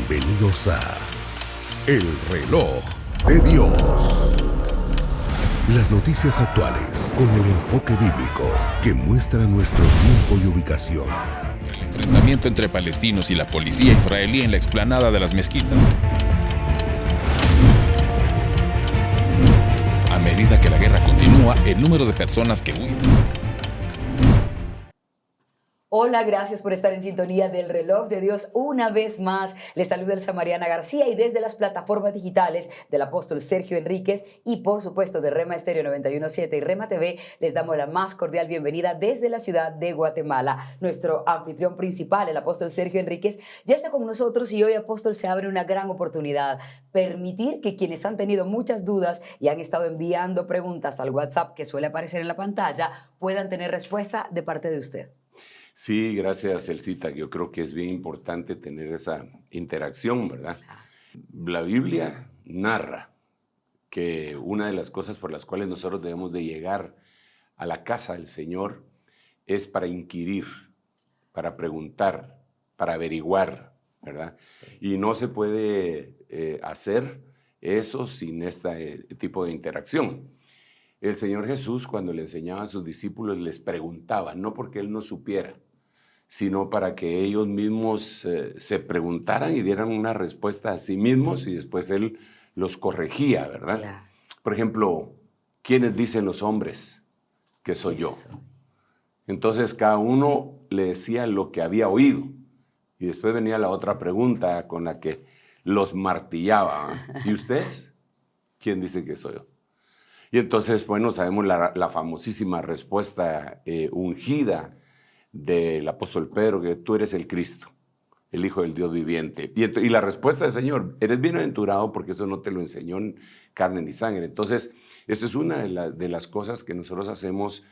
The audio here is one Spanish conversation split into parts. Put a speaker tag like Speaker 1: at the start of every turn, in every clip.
Speaker 1: Bienvenidos a El Reloj de Dios. Las noticias actuales con el enfoque bíblico que muestra nuestro tiempo y ubicación.
Speaker 2: El enfrentamiento entre palestinos y la policía israelí en la explanada de las mezquitas. A medida que la guerra continúa, el número de personas que huyen.
Speaker 3: Hola, gracias por estar en sintonía del Reloj de Dios una vez más. Les saluda Elsa Mariana García y desde las plataformas digitales del apóstol Sergio Enríquez y por supuesto de Rema Estéreo 91.7 y Rema TV les damos la más cordial bienvenida desde la ciudad de Guatemala. Nuestro anfitrión principal, el apóstol Sergio Enríquez, ya está con nosotros y hoy, apóstol, se abre una gran oportunidad. Permitir que quienes han tenido muchas dudas y han estado enviando preguntas al WhatsApp que suele aparecer en la pantalla puedan tener respuesta de parte de usted.
Speaker 4: Sí, gracias, Elcita. Yo creo que es bien importante tener esa interacción, ¿verdad? La Biblia narra que una de las cosas por las cuales nosotros debemos de llegar a la casa del Señor es para inquirir, para preguntar, para averiguar, ¿verdad? Sí. Y no se puede hacer eso sin este tipo de interacción. El Señor Jesús, cuando le enseñaba a sus discípulos, les preguntaba, no porque Él no supiera, sino para que ellos mismos se preguntaran y dieran una respuesta a sí mismos y después Él los corregía, ¿verdad? Claro. Por ejemplo, ¿quiénes dicen los hombres que soy yo? Entonces cada uno le decía lo que había oído y después venía la otra pregunta con la que los martillaba. ¿Y ustedes? ¿Quién dice que soy yo? Y entonces, bueno, sabemos la famosísima respuesta ungida del apóstol Pedro, que tú eres el Cristo, el Hijo del Dios viviente. Y la respuesta del Señor, eres bienaventurado porque eso no te lo enseñó carne ni sangre. Entonces, esto es una de las cosas que nosotros hacemos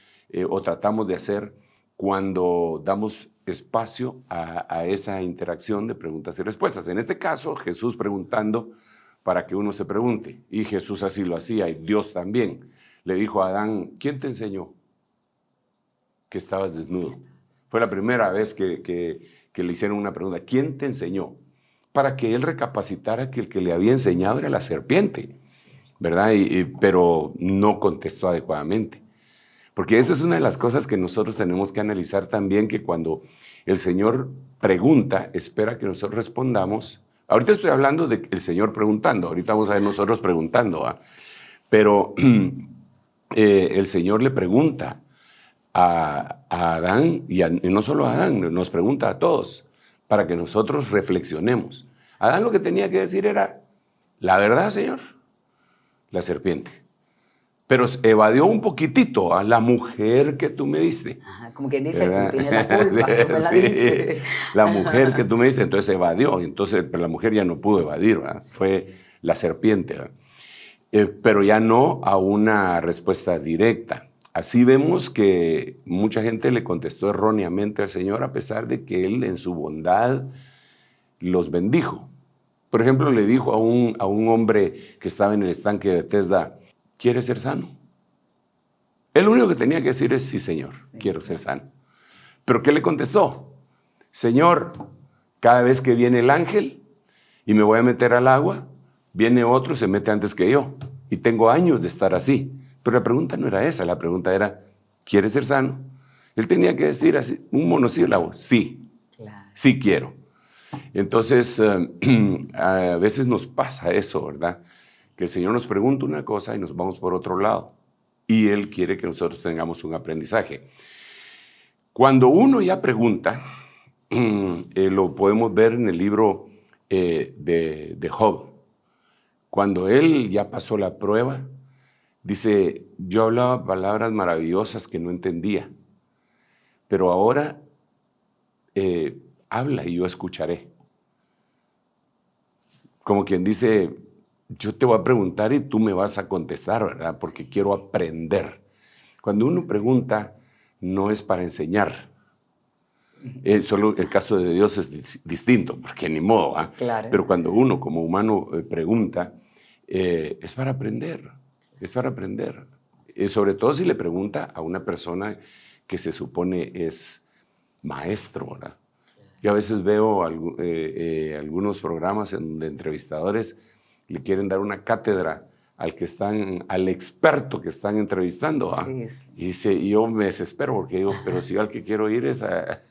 Speaker 4: o tratamos de hacer cuando damos espacio a esa interacción de preguntas y respuestas. En este caso, Jesús preguntando para que uno se pregunte. Y Jesús así lo hacía, y Dios también. Le dijo a Adán, ¿quién te enseñó que estabas desnudo? Fue la primera vez que le hicieron una pregunta. ¿Quién te enseñó? Para que él recapacitara que el que le había enseñado era la serpiente, ¿verdad? Pero no contestó adecuadamente. Porque esa es una de las cosas que nosotros tenemos que analizar también, que cuando el Señor pregunta, espera que nosotros respondamos. Ahorita estoy hablando del Señor preguntando, ahorita vamos a ver nosotros preguntando, ¿eh? Pero el Señor le pregunta a Adán, y no solo a Adán, nos pregunta a todos, para que nosotros reflexionemos. Adán lo que tenía que decir era, la verdad, Señor, la serpiente. Pero evadió un poquitito a la mujer que tú me diste.
Speaker 3: Ajá, como quien dice, tú tienes la culpa, tú me la diste.
Speaker 4: La mujer que tú me diste, entonces evadió. Entonces, pero la mujer ya no pudo evadir, ¿verdad? Sí. Fue la serpiente, ¿verdad? Pero ya no a una respuesta directa. Así vemos que mucha gente le contestó erróneamente al Señor a pesar de que Él en su bondad los bendijo. Por ejemplo, le dijo a un hombre que estaba en el estanque de Bethesda, ¿quieres ser sano? Él lo único que tenía que decir es, sí, Señor, quiero ser sano. ¿Pero qué le contestó? Señor, cada vez que viene el ángel y me voy a meter al agua, viene otro y se mete antes que yo. Y tengo años de estar así. Pero la pregunta no era esa, la pregunta era, ¿quieres ser sano? Él tenía que decir así, un monosílabo, sí, claro. Sí quiero. Entonces, a veces nos pasa eso, ¿verdad? Que el Señor nos pregunta una cosa y nos vamos por otro lado. Y Él quiere que nosotros tengamos un aprendizaje. Cuando uno ya pregunta, lo podemos ver en el libro de Job. Cuando él ya pasó la prueba, dice, yo hablaba palabras maravillosas que no entendía, pero ahora habla y yo escucharé. Como quien dice, yo te voy a preguntar y tú me vas a contestar, ¿verdad? Porque quiero aprender. Cuando uno pregunta, no es para enseñar. Solo el caso de Dios es distinto, porque ni modo, ¿eh? Claro. Pero cuando uno como humano pregunta, es para aprender. Es para aprender. Sobre todo si le pregunta a una persona que se supone es maestro, ¿verdad? Yo a veces veo algunos programas en donde entrevistadores le quieren dar una cátedra al experto que están entrevistando.
Speaker 3: Sí,
Speaker 4: Y yo me desespero porque digo, pero si yo al que quiero ir es a...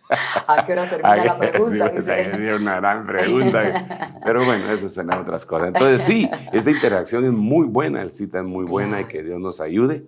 Speaker 3: ¿A qué hora termina la pregunta?
Speaker 4: Es una gran pregunta. Pero bueno, eso son otras cosas. Entonces sí, esta interacción es muy buena, el cita es muy buena y que Dios nos ayude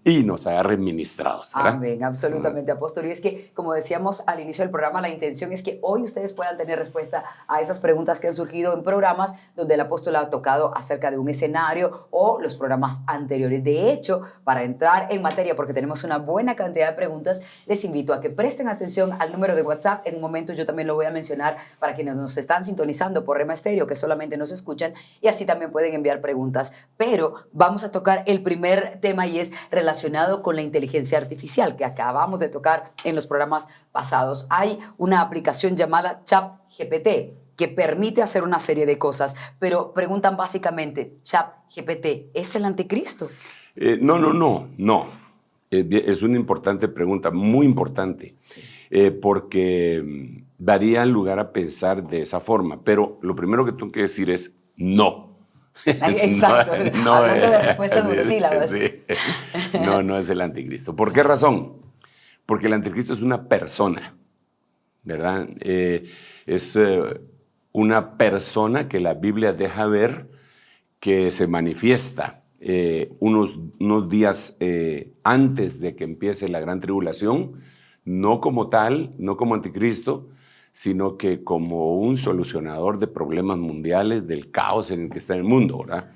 Speaker 4: y nos agarre ministrados, ¿verdad?
Speaker 3: Amén, absolutamente, apóstol. Y es que, como decíamos al inicio del programa, la intención es que hoy ustedes puedan tener respuesta a esas preguntas que han surgido en programas donde el apóstol ha tocado acerca de un escenario o los programas anteriores. De hecho, para entrar en materia, porque tenemos una buena cantidad de preguntas, les invito a que presten atención al número de WhatsApp. En un momento yo también lo voy a mencionar para quienes nos están sintonizando por Rema Estéreo, que solamente nos escuchan, y así también pueden enviar preguntas. Pero vamos a tocar el primer tema y es relacionado con la inteligencia artificial que acabamos de tocar en los programas pasados. Hay una aplicación llamada ChatGPT que permite hacer una serie de cosas, pero preguntan básicamente, ¿ChatGPT es el anticristo?
Speaker 4: No. Es una importante pregunta, muy importante,
Speaker 3: Sí.
Speaker 4: porque daría lugar a pensar de esa forma. Pero lo primero que tengo que decir es no.
Speaker 3: Exacto. Hablando de respuestas monosílabas.
Speaker 4: Sí. No es el anticristo. ¿Por qué razón? Porque el anticristo es una persona, ¿verdad? Es una persona que la Biblia deja ver que se manifiesta unos días antes de que empiece la gran tribulación, no como tal, no como anticristo, sino que como un solucionador de problemas mundiales, del caos en el que está el mundo, ¿verdad?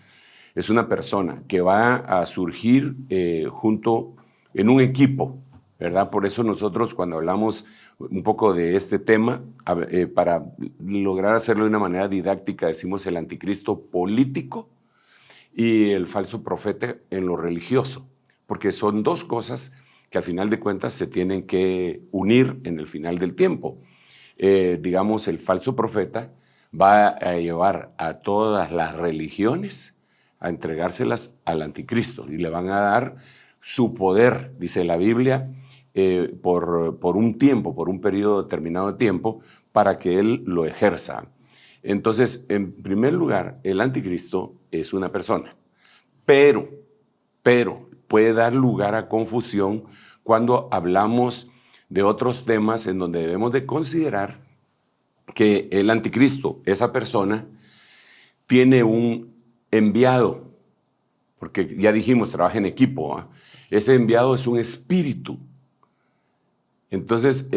Speaker 4: Es una persona que va a surgir junto en un equipo, ¿verdad? Por eso nosotros cuando hablamos un poco de este tema, para lograr hacerlo de una manera didáctica, decimos el anticristo político y el falso profeta en lo religioso, porque son dos cosas que al final de cuentas se tienen que unir en el final del tiempo. Digamos, el falso profeta va a llevar a todas las religiones a entregárselas al anticristo y le van a dar su poder, dice la Biblia, por un tiempo, por un periodo determinado de tiempo, para que él lo ejerza. Entonces, en primer lugar, el anticristo es una persona, pero puede dar lugar a confusión cuando hablamos de otros temas en donde debemos de considerar que el anticristo, esa persona, tiene un enviado, porque ya dijimos, trabaja en equipo, ¿eh? Sí. Ese enviado es un espíritu. Entonces,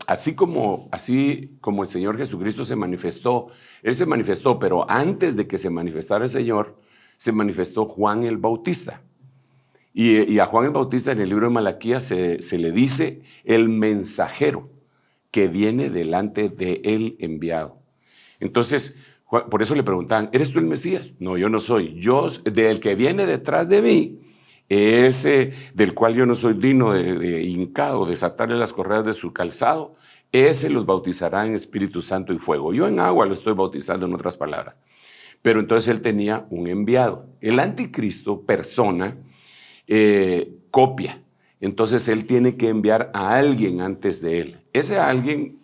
Speaker 4: así como el Señor Jesucristo se manifestó, Él se manifestó, pero antes de que se manifestara el Señor, se manifestó Juan el Bautista. Y a Juan el Bautista en el libro de Malaquías se le dice el mensajero que viene delante de él enviado. Entonces, por eso le preguntaban, ¿eres tú el Mesías? No, yo no soy. Yo, del que viene detrás de mí, ese del cual yo no soy digno de hincado, desatarle las correas de su calzado, ese los bautizará en Espíritu Santo y fuego. Yo en agua lo estoy bautizando, en otras palabras. Pero entonces él tenía un enviado. El anticristo, persona, copia. Entonces él tiene que enviar a alguien antes de él. Ese alguien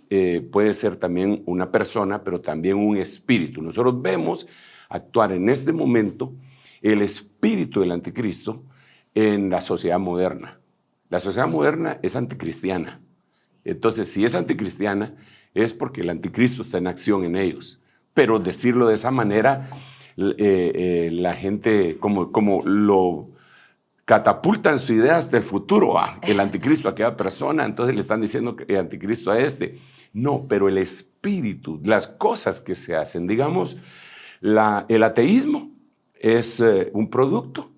Speaker 4: puede ser también una persona, pero también un espíritu. Nosotros vemos actuar en este momento el espíritu del anticristo en la sociedad moderna. La sociedad moderna es anticristiana. Entonces, si es anticristiana, es porque el anticristo está en acción en ellos. Pero decirlo de esa manera, la gente como lo catapultan sus ideas del futuro, el anticristo a aquella persona, entonces le están diciendo que el anticristo a este. No, pero el espíritu, las cosas que se hacen, digamos, el ateísmo es un producto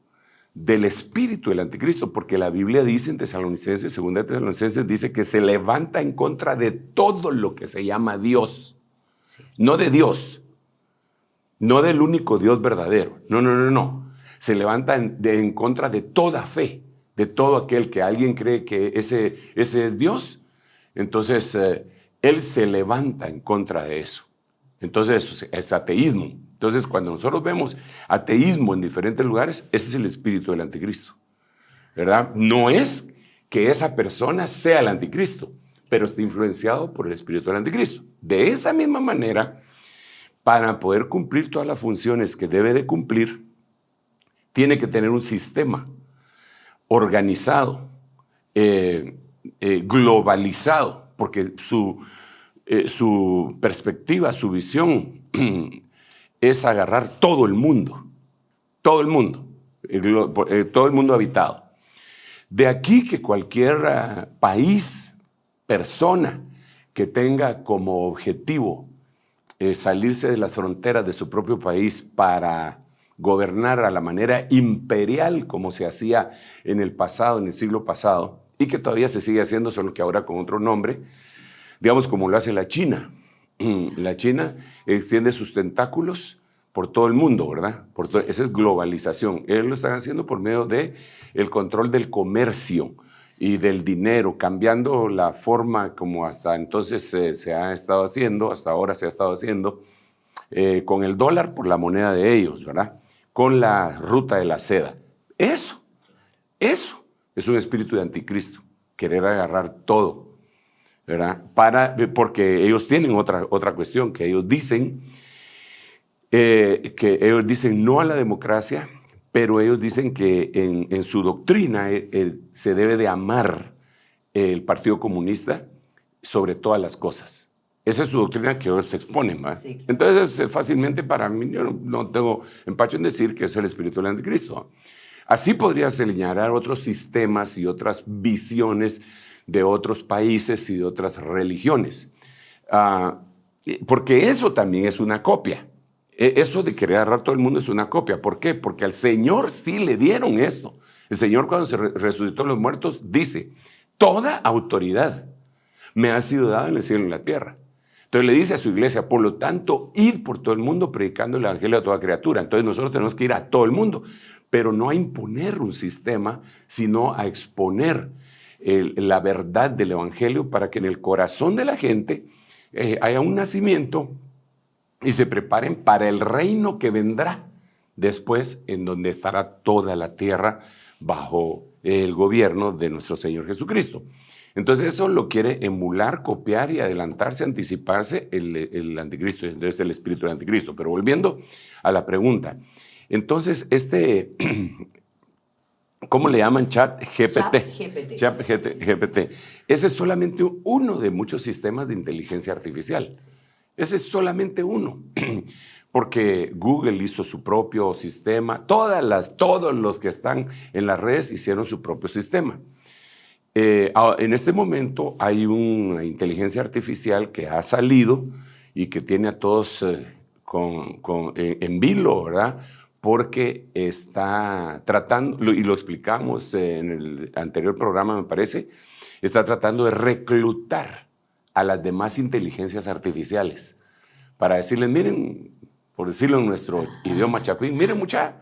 Speaker 4: del espíritu del anticristo, porque la Biblia dice en Tesalonicenses, 2 Tesalonicenses, dice que se levanta en contra de todo lo que se llama Dios. Sí. No de Dios, no del único Dios verdadero, no. Se levanta en contra de toda fe, de todo aquel que alguien cree que ese es Dios. Entonces, él se levanta en contra de eso. Entonces, eso es ateísmo. Entonces, cuando nosotros vemos ateísmo en diferentes lugares, ese es el espíritu del anticristo, ¿verdad? No es que esa persona sea el anticristo, pero está influenciado por el espíritu del anticristo. De esa misma manera, para poder cumplir todas las funciones que debe de cumplir, tiene que tener un sistema organizado, globalizado, porque su perspectiva, su visión es agarrar todo el mundo habitado. De aquí que cualquier país, persona que tenga como objetivo salirse de las fronteras de su propio país para gobernar a la manera imperial como se hacía en el pasado, en el siglo pasado, y que todavía se sigue haciendo, solo que ahora con otro nombre, digamos como lo hace la China. La China extiende sus tentáculos por todo el mundo, ¿verdad? Esa es globalización. Ellos lo están haciendo por medio del control del comercio y del dinero, cambiando la forma como hasta entonces se ha estado haciendo, hasta ahora se ha estado haciendo, con el dólar por la moneda de ellos, ¿verdad? Con la ruta de la seda. Eso es un espíritu de anticristo, querer agarrar todo, ¿verdad? Porque ellos tienen otra cuestión, que ellos dicen no a la democracia, pero ellos dicen que en su doctrina se debe de amar el Partido Comunista sobre todas las cosas. Esa es su doctrina que ellos exponen, ¿va? Sí, claro. Entonces, fácilmente para mí, yo no tengo empacho en decir que es el espíritu del anticristo. Así podría señalar otros sistemas y otras visiones de otros países y de otras religiones. Porque eso también es una copia. Eso de querer agarrar todo el mundo es una copia. ¿Por qué? Porque al Señor sí le dieron esto. El Señor, cuando se resucitó de los muertos, dice: toda autoridad me ha sido dada en el cielo y en la tierra. Entonces le dice a su iglesia: por lo tanto, id por todo el mundo predicando el evangelio a toda criatura. Entonces nosotros tenemos que ir a todo el mundo, pero no a imponer un sistema, sino a exponer la verdad del evangelio para que en el corazón de la gente haya un nacimiento y se preparen para el reino que vendrá después, en donde estará toda la tierra bajo el gobierno de nuestro Señor Jesucristo. Entonces eso lo quiere emular, copiar y adelantarse, anticiparse el anticristo, entonces el espíritu del anticristo. Pero volviendo a la pregunta, entonces ¿cómo le llaman? ChatGPT. ChatGPT. Ese es solamente uno de muchos sistemas de inteligencia artificial. Ese es solamente uno. Porque Google hizo su propio sistema, todos los que están en las redes hicieron su propio sistema. En este momento hay una inteligencia artificial que ha salido y que tiene a todos en vilo, ¿verdad? Porque está tratando, y lo explicamos en el anterior programa, me parece, está tratando de reclutar a las demás inteligencias artificiales para decirles: miren, por decirlo en nuestro idioma chapín, miren mucha,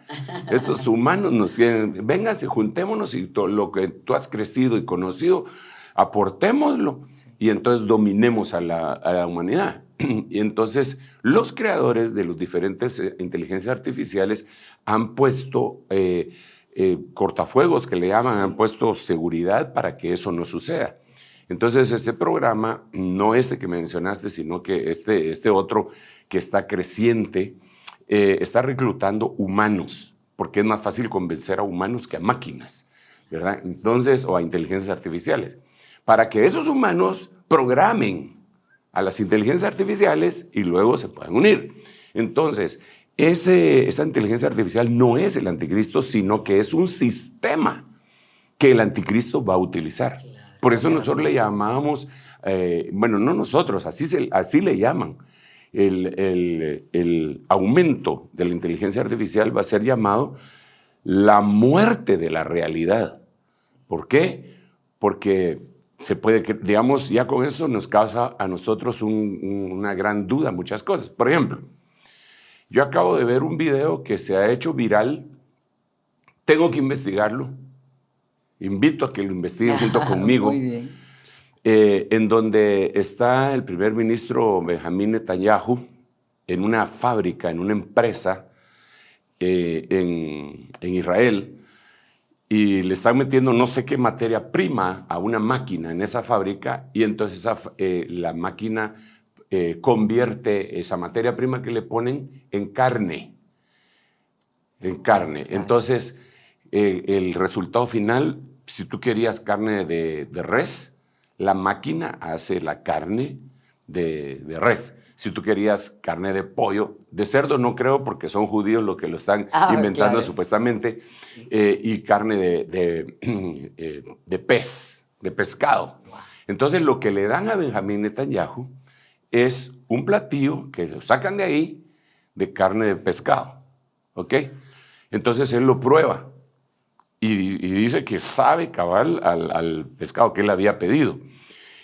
Speaker 4: estos humanos nos quieren, vénganse, juntémonos y todo lo que tú has crecido y conocido, aportémoslo y entonces dominemos a la humanidad. Y entonces los creadores de los diferentes inteligencias artificiales han puesto cortafuegos, que le llaman, han puesto seguridad para que eso no suceda. Entonces este programa, no este que mencionaste, sino que este otro que está creciente, está reclutando humanos, porque es más fácil convencer a humanos que a máquinas, ¿verdad? Entonces, o a inteligencias artificiales, para que esos humanos programen a las inteligencias artificiales y luego se puedan unir. Entonces, esa inteligencia artificial no es el anticristo, sino que es un sistema que el anticristo va a utilizar. Por eso nosotros le llamamos, bueno, no nosotros, así le llaman. El aumento de la inteligencia artificial va a ser llamado la muerte de la realidad. ¿Por qué? Porque se puede, digamos, ya con eso nos causa a nosotros una gran duda, muchas cosas. Por ejemplo, yo acabo de ver un video que se ha hecho viral, tengo que investigarlo, invito a que lo investiguen junto conmigo. Muy bien. En donde está el primer ministro Benjamín Netanyahu en una fábrica, en una empresa en Israel, y le están metiendo no sé qué materia prima a una máquina en esa fábrica, y entonces la máquina convierte esa materia prima que le ponen en carne. En carne. Entonces, el resultado final, si tú querías carne de res, la máquina hace la carne de res. Si tú querías carne de pollo, de cerdo no creo porque son judíos los que lo están inventando claro. Supuestamente, y carne de pez, de pescado. Entonces lo que le dan a Benjamín Netanyahu es un platillo que lo sacan de ahí de carne de pescado, ¿ok? Entonces él lo prueba y dice que sabe cabal al pescado que él había pedido.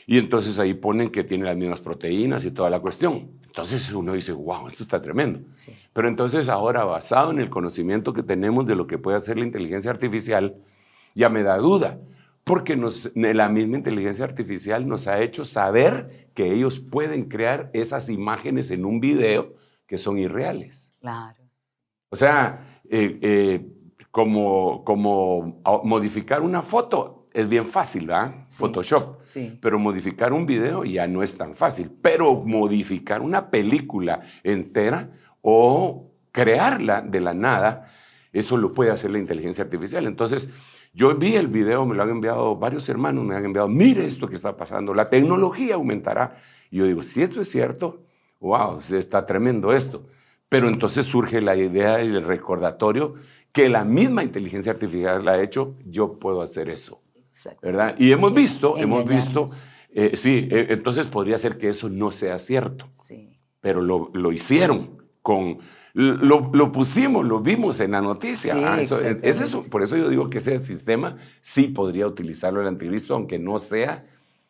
Speaker 4: Y entonces ahí ponen que tiene las mismas proteínas y toda la cuestión. Entonces uno dice, wow, esto está tremendo. Sí. Pero entonces ahora, basado en el conocimiento que tenemos de lo que puede hacer la inteligencia artificial, ya me da duda. Porque la misma inteligencia artificial nos ha hecho saber que ellos pueden crear esas imágenes en un video que son irreales.
Speaker 3: Claro.
Speaker 4: O sea, como modificar una foto es bien fácil, ¿verdad? Sí, Photoshop. Sí. Pero modificar un video ya no es tan fácil. Pero modificar una película entera o crearla de la nada, eso lo puede hacer la inteligencia artificial. Entonces, yo vi el video, me lo han enviado varios hermanos, me han enviado, mire esto que está pasando, la tecnología aumentará. Y yo digo, si esto es cierto, wow, está tremendo esto. Pero sí. Entonces surge la idea y el recordatorio que la misma inteligencia artificial ha hecho, yo puedo hacer eso. ¿Verdad? Y sí, hemos visto, entonces podría ser que eso no sea cierto, sí. Pero lo hicieron, lo pusimos, lo vimos en la noticia. Sí, por eso yo digo que ese sistema sí podría utilizarlo el anticristo, aunque no sea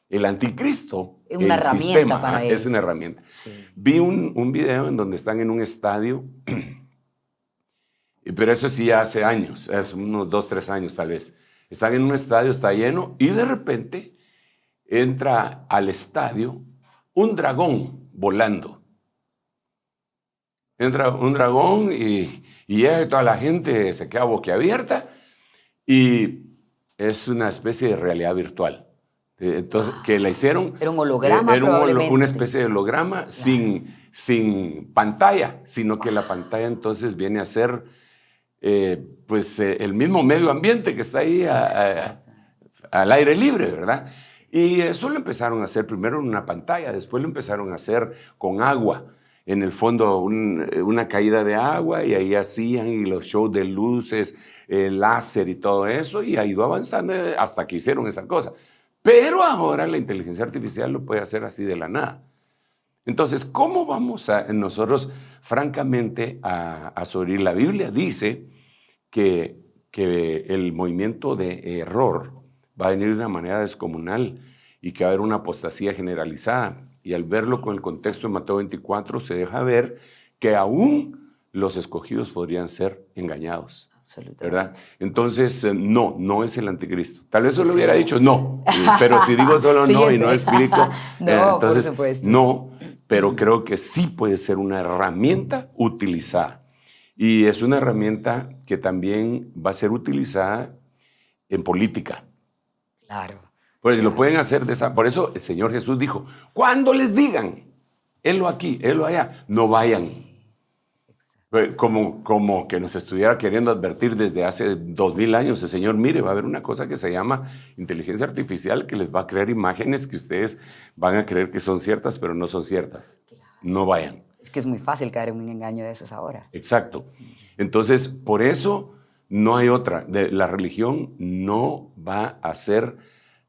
Speaker 4: el anticristo.
Speaker 3: Es una herramienta para él.
Speaker 4: Es una herramienta. Sí. Vi un video en donde están en un estadio, pero eso sí hace años, hace unos 2, 3 años tal vez. Están en un estadio, está lleno, y de repente entra al estadio un dragón volando. Entra un dragón y toda la gente se queda boquiabierta y es una especie de realidad virtual. Entonces, que la hicieron...
Speaker 3: Era un holograma probablemente.
Speaker 4: Una especie de holograma sin pantalla, sino que la pantalla entonces viene a ser... el mismo medio ambiente que está ahí al aire libre, ¿verdad? Y eso lo empezaron a hacer primero en una pantalla, después lo empezaron a hacer con agua. En el fondo una caída de agua y ahí hacían y los shows de luces, láser y todo eso, y ha ido avanzando hasta que hicieron esa cosa. Pero ahora la inteligencia artificial lo puede hacer así de la nada. Entonces, ¿cómo vamos nosotros francamente a sobrevivir? La Biblia dice que el movimiento de error va a venir de una manera descomunal y que va a haber una apostasía generalizada. Y al verlo con el contexto de Mateo 24, se deja ver que aún los escogidos podrían ser engañados. Absolutamente. ¿Verdad? Entonces, no es el anticristo. Tal vez solo hubiera dicho no, pero si digo solo no y no explico,
Speaker 3: no,
Speaker 4: entonces,
Speaker 3: por supuesto.
Speaker 4: No, pero creo que sí puede ser una herramienta utilizada. Y es una herramienta que también va a ser utilizada en política.
Speaker 3: Claro.
Speaker 4: Pues lo pueden hacer por eso el Señor Jesús dijo, cuando les digan, helo aquí, helo allá, no vayan. Como que nos estuviera queriendo advertir desde hace 2000 años, el Señor, mire, va a haber una cosa que se llama inteligencia artificial que les va a crear imágenes que ustedes van a creer que son ciertas, pero no son ciertas. No vayan.
Speaker 3: Es que es muy fácil caer en un engaño de esos ahora.
Speaker 4: Exacto. Entonces, por eso no hay otra. La religión no va a ser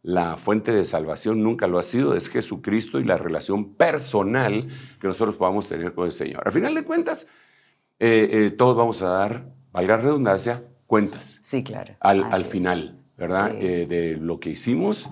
Speaker 4: la fuente de salvación, nunca lo ha sido. Es Jesucristo y la relación personal que nosotros podamos tener con el Señor. Al final de cuentas, todos vamos a dar, valga la redundancia, cuentas.
Speaker 3: Sí, claro.
Speaker 4: Al final, ¿verdad? Sí. De lo que hicimos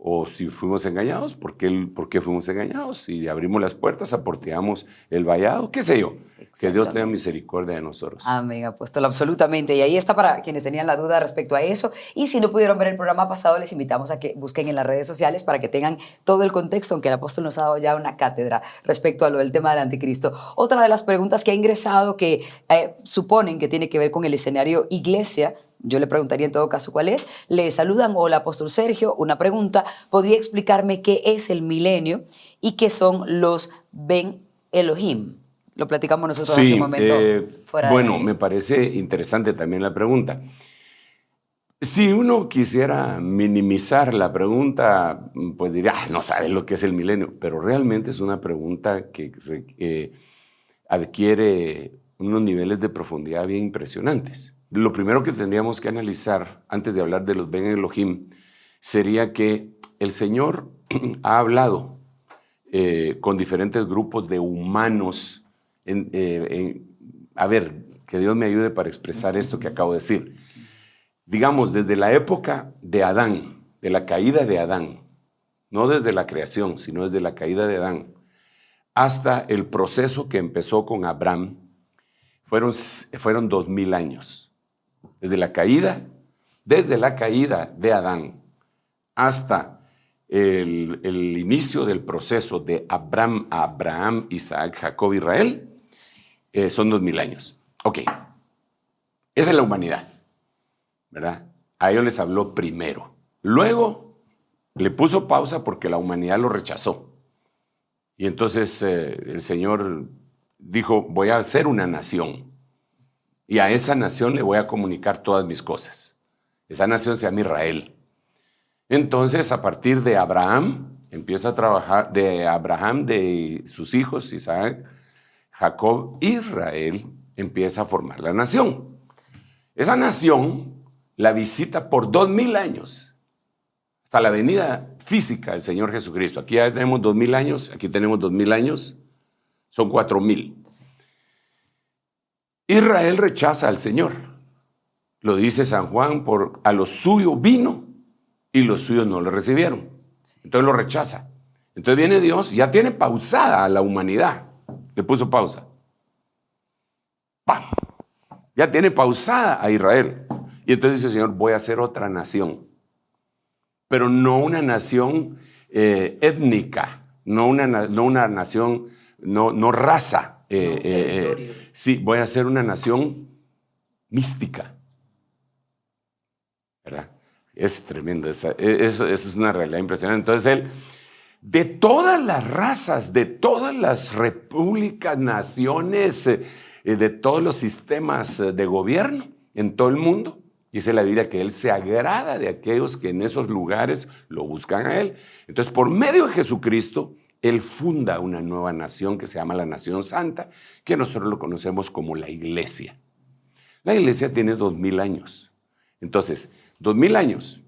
Speaker 4: o si fuimos engañados, ¿por qué fuimos engañados? Si abrimos las puertas, aporteamos el vallado, qué sé yo. Que Dios tenga misericordia de nosotros.
Speaker 3: Amén, apóstol, absolutamente. Y ahí está para quienes tenían la duda respecto a eso. Y si no pudieron ver el programa pasado, les invitamos a que busquen en las redes sociales para que tengan todo el contexto, aunque el apóstol nos ha dado ya una cátedra respecto a lo del tema del anticristo. Otra de las preguntas que ha ingresado que suponen que tiene que ver con el escenario iglesia, Yo le preguntaría en todo caso cuál es. Le saludan, hola apóstol Sergio, una pregunta. ¿Podría explicarme qué es el milenio y qué son los Ben Elohim? Lo platicamos nosotros hace un momento.
Speaker 4: Bueno, me parece interesante también la pregunta. Si uno quisiera minimizar la pregunta, pues diría, no sabes lo que es el milenio, pero realmente es una pregunta que adquiere unos niveles de profundidad bien impresionantes. Lo primero que tendríamos que analizar antes de hablar de los Ben Elohim sería que el Señor ha hablado con diferentes grupos de humanos. A ver, que Dios me ayude para expresar esto que acabo de decir. Digamos, desde la época de Adán, de la caída de Adán, no desde la creación, sino desde la caída de Adán, hasta el proceso que empezó con Abraham, fueron 2000 años. Desde la caída de Adán hasta el inicio del proceso de Abraham, Isaac, Jacob, Israel, son 2000 años. Ok, esa es la humanidad, ¿verdad? A ellos les habló primero. Luego le puso pausa porque la humanidad lo rechazó. Y entonces el Señor dijo, voy a hacer una nación. Y a esa nación le voy a comunicar todas mis cosas. Esa nación se llama Israel. Entonces, a partir de Abraham, empieza a trabajar, de sus hijos, Isaac, Jacob, Israel, empieza a formar la nación. Esa nación la visita por 2000 años, hasta la venida física del Señor Jesucristo. Aquí ya tenemos 2000 años, aquí tenemos 2000 años, son 4000. Israel rechaza al Señor. Lo dice San Juan, a los suyos vino y los suyos no lo recibieron. Entonces lo rechaza. Entonces viene Dios, ya tiene pausada a la humanidad. Le puso pausa. ¡Pam! Ya tiene pausada a Israel. Y entonces dice el Señor, voy a hacer otra nación. Pero no una nación étnica, no una nación, no raza. Sí, voy a hacer una nación mística. ¿Verdad? Es tremendo, eso es una realidad impresionante. Entonces él, de todas las razas, de todas las repúblicas, naciones, de todos los sistemas de gobierno en todo el mundo, dice la Biblia que él se agrada de aquellos que en esos lugares lo buscan a él. Entonces, por medio de Jesucristo, él funda una nueva nación que se llama la Nación Santa, que nosotros lo conocemos como la Iglesia. La Iglesia tiene 2000 años. Entonces, 2000 años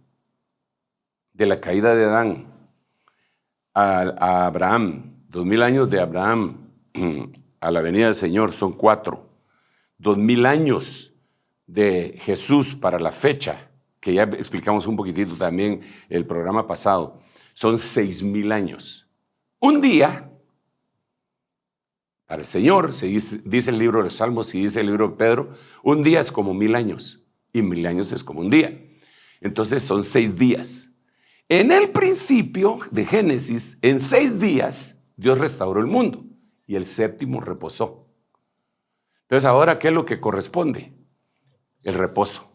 Speaker 4: de la caída de Adán a Abraham, 2000 años de Abraham a la venida del Señor son 4. 2000 años de Jesús para la fecha, que ya explicamos un poquitito también el programa pasado, son 6000 años. Un día, para el Señor, dice el libro de los Salmos y dice el libro de Pedro, un día es como 1000 años y 1000 años es como un día. Entonces son 6 días. En el principio de Génesis, en 6 días, Dios restauró el mundo y el séptimo reposó. Entonces ahora, ¿qué es lo que corresponde? El reposo.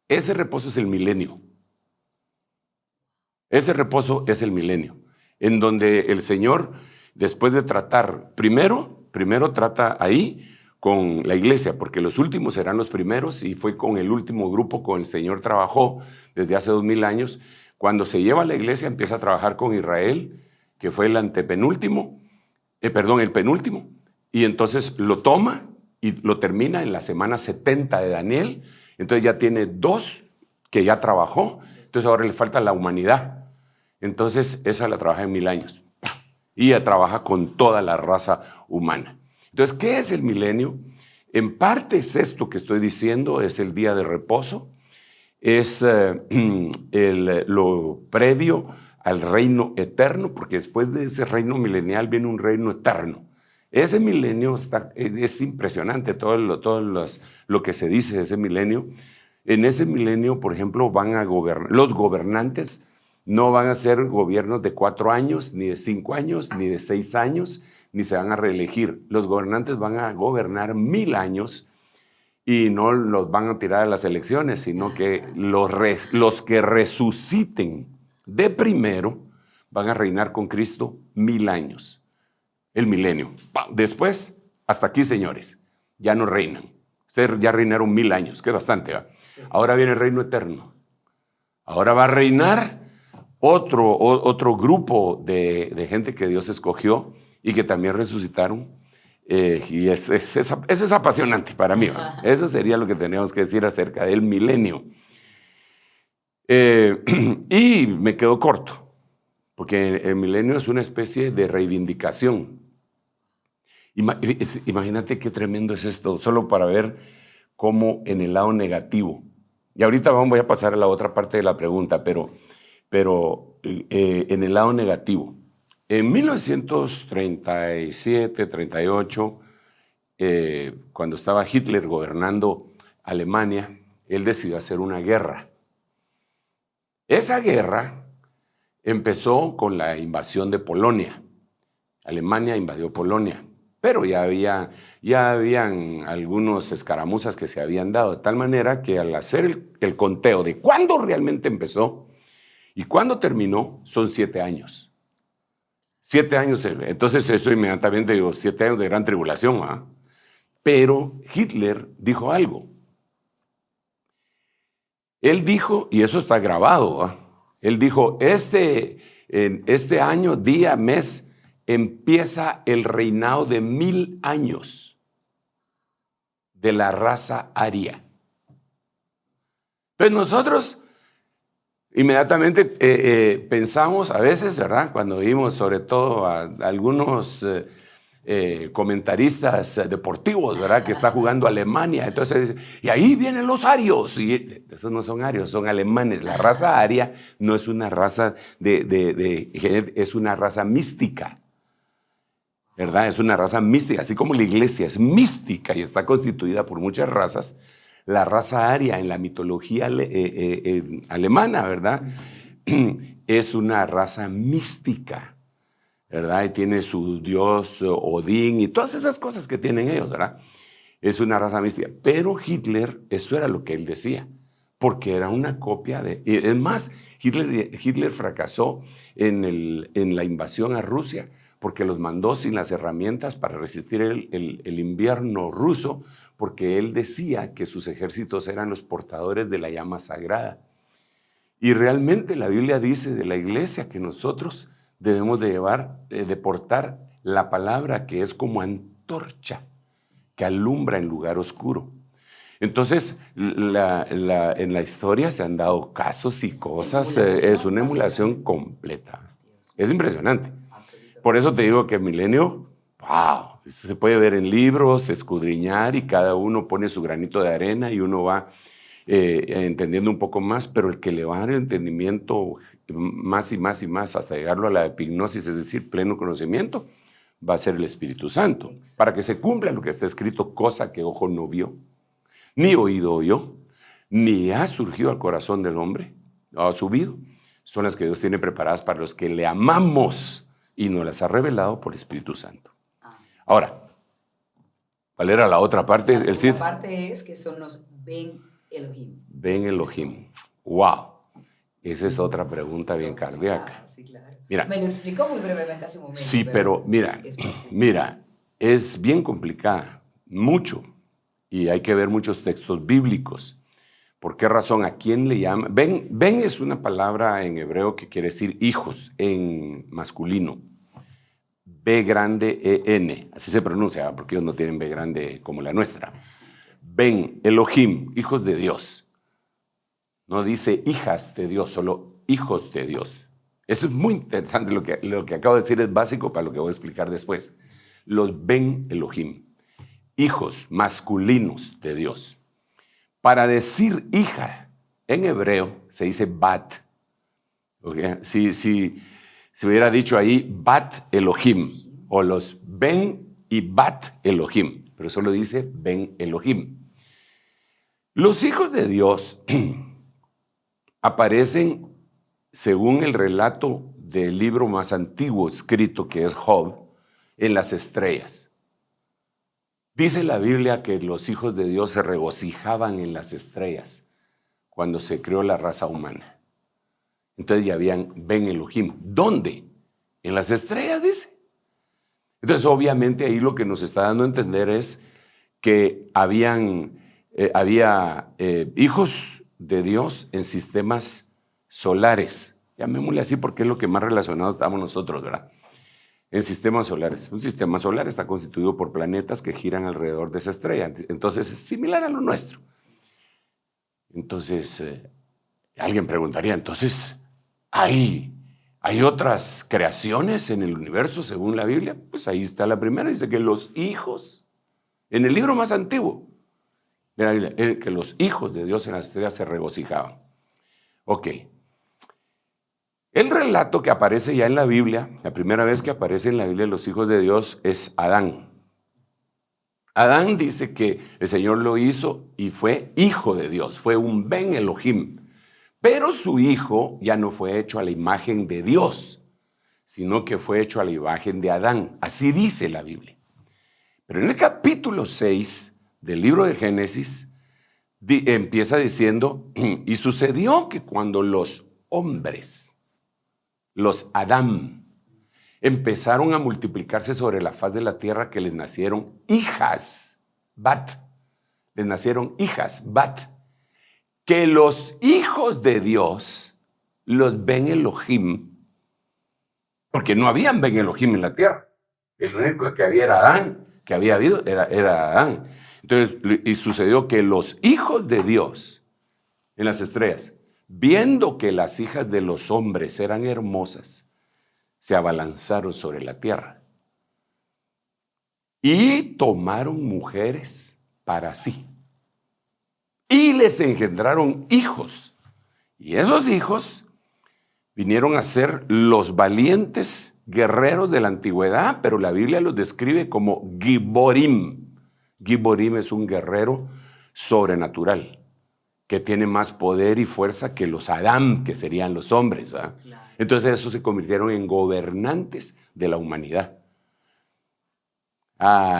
Speaker 4: Ese reposo es el milenio. Ese reposo es el milenio, en donde el Señor, después de tratar, primero trata ahí con la iglesia, porque los últimos serán los primeros, y fue con el último grupo con el Señor trabajó desde hace 2000 años. Cuando se lleva a la iglesia, empieza a trabajar con Israel, que fue el penúltimo, y entonces lo toma y lo termina en la semana 70 de Daniel. Entonces ya tiene 2 que ya trabajó, entonces ahora le falta la humanidad. Entonces esa la trabaja en 1000 años. Y ella trabaja con toda la raza humana. Entonces, ¿qué es el milenio? En parte es esto que estoy diciendo, es el día de reposo, es lo previo al reino eterno, porque después de ese reino milenial viene un reino eterno. Ese milenio es impresionante, todo lo que se dice de ese milenio. En ese milenio, por ejemplo, van a gobernar, los gobernantes no van a ser gobiernos de 4 años, ni de 5 años, ni de 6 años, ni se van a reelegir. Los gobernantes van a gobernar 1000 años y no los van a tirar a las elecciones, sino que los que resuciten de primero van a reinar con Cristo 1000 años, el milenio. Después, hasta aquí, señores, ya no reinan. Ustedes ya reinaron 1000 años, que es bastante, ¿va? Sí. Ahora viene el reino eterno. Ahora va a reinar otro grupo de gente que Dios escogió y que también resucitaron. Y eso es apasionante para mí, ¿va? Eso sería lo que tenemos que decir acerca del milenio. Y me quedo corto, porque el milenio es una especie de reivindicación. Imagínate qué tremendo es esto, solo para ver cómo en el lado negativo. Y ahorita voy a pasar a la otra parte de la pregunta, pero en el lado negativo. En 1937, 38, cuando estaba Hitler gobernando Alemania, él decidió hacer una guerra. Esa guerra empezó con la invasión de Polonia. Alemania invadió Polonia, pero ya habían algunos escaramuzas que se habían dado, de tal manera que al hacer el conteo de cuándo realmente empezó y cuándo terminó, son 7 años. 7 años, entonces eso inmediatamente digo, 7 años de gran tribulación, ¿ah? Pero Hitler dijo algo. Él dijo, y eso está grabado, ¿ah? Él dijo, en este año, día, mes, empieza el reinado de 1000 años de la raza aria. Pues nosotros inmediatamente pensamos a veces, ¿verdad? Cuando vimos sobre todo a algunos comentaristas deportivos, ¿verdad? Que está jugando Alemania, entonces, y ahí vienen los arios, y esos no son arios, son alemanes. La raza aria no es una raza es una raza mística, ¿verdad? Es una raza mística, así como la iglesia es mística y está constituida por muchas razas. La raza aria en la mitología alemana, ¿verdad? Es una raza mística, ¿verdad? Y tiene su dios Odín y todas esas cosas que tienen ellos, ¿verdad? Es una raza mística. Pero Hitler, eso era lo que él decía, porque era una copia de... Es más, Hitler fracasó en la invasión a Rusia porque los mandó sin las herramientas para resistir el invierno ruso, porque él decía que sus ejércitos eran los portadores de la llama sagrada. Y realmente la Biblia dice de la iglesia que nosotros debemos de portar la palabra que es como antorcha, que alumbra en lugar oscuro. Entonces, en la historia se han dado casos y cosas, es una emulación completa. Es impresionante. Por eso te digo que el milenio, wow, se puede ver en libros, escudriñar, y cada uno pone su granito de arena y uno va entendiendo un poco más, pero el que le va a dar el entendimiento más y más y más hasta llegarlo a la epignosis, es decir, pleno conocimiento, va a ser el Espíritu Santo, para que se cumpla lo que está escrito, cosa que ojo no vio, ni oído oyó, ni ha surgido al corazón del hombre, no ha subido, son las que Dios tiene preparadas para los que le amamos y nos las ha revelado por el Espíritu Santo. Ahora, ¿cuál era la otra parte?
Speaker 3: La segunda parte es que son los Ben Elohim.
Speaker 4: Ben Elohim. ¡Wow! Esa es otra pregunta bien cardíaca.
Speaker 3: Sí, claro.
Speaker 4: Mira,
Speaker 3: me lo explicó muy brevemente hace un momento.
Speaker 4: Sí, pero mira, es bien complicada, mucho, y hay que ver muchos textos bíblicos. ¿Por qué razón? ¿A quién le llama? Ben es una palabra en hebreo que quiere decir hijos en masculino. B grande E-N, así se pronuncia, porque ellos no tienen B grande como la nuestra. Ben, Elohim, hijos de Dios. No dice hijas de Dios, solo hijos de Dios. Eso es muy interesante, lo que acabo de decir es básico para lo que voy a explicar después. Los Ben Elohim, hijos masculinos de Dios. Para decir hija, en hebreo se dice bat. ¿Okay? Si hubiera dicho ahí Bat Elohim, o los Ben y Bat Elohim, pero solo dice Ben Elohim. Los hijos de Dios aparecen, según el relato del libro más antiguo escrito, que es Job, en las estrellas. Dice la Biblia que los hijos de Dios se regocijaban en las estrellas cuando se creó la raza humana. Entonces ya habían Ben Elohim. ¿Dónde? En las estrellas, dice. Entonces obviamente ahí lo que nos está dando a entender es que había hijos de Dios en sistemas solares. Llamémosle así porque es lo que más relacionado estamos nosotros, ¿verdad? En sistemas solares. Un sistema solar está constituido por planetas que giran alrededor de esa estrella. Entonces es similar a lo nuestro. Entonces, alguien preguntaría, entonces, ¿hay otras creaciones en el universo según la Biblia? Pues ahí está la primera, dice que los hijos, en el libro más antiguo, que los hijos de Dios en las estrellas se regocijaban. Ok. El relato que aparece ya en la Biblia, la primera vez que aparece en la Biblia los hijos de Dios es Adán. Adán dice que el Señor lo hizo y fue hijo de Dios, fue un Ben Elohim. Pero su hijo ya no fue hecho a la imagen de Dios, sino que fue hecho a la imagen de Adán. Así dice la Biblia. Pero en el capítulo 6 del libro de Génesis empieza diciendo, y sucedió que cuando los hombres, los Adán, empezaron a multiplicarse sobre la faz de la tierra, que les nacieron hijas, Bat. Les nacieron hijas, Bat. Que los hijos de Dios, los Ben Elohim, porque no habían Ben Elohim en la tierra. El único que había era Adán, que había habido era Adán. Entonces, y sucedió que los hijos de Dios en las estrellas, viendo que las hijas de los hombres eran hermosas, se abalanzaron sobre la tierra y tomaron mujeres para sí y les engendraron hijos. Y esos hijos vinieron a ser los valientes guerreros de la antigüedad, pero la Biblia los describe como Giborim. Giborim es un guerrero sobrenatural que tiene más poder y fuerza que los Adán, que serían los hombres, ¿verdad? Claro. Entonces esos se convirtieron en gobernantes de la humanidad.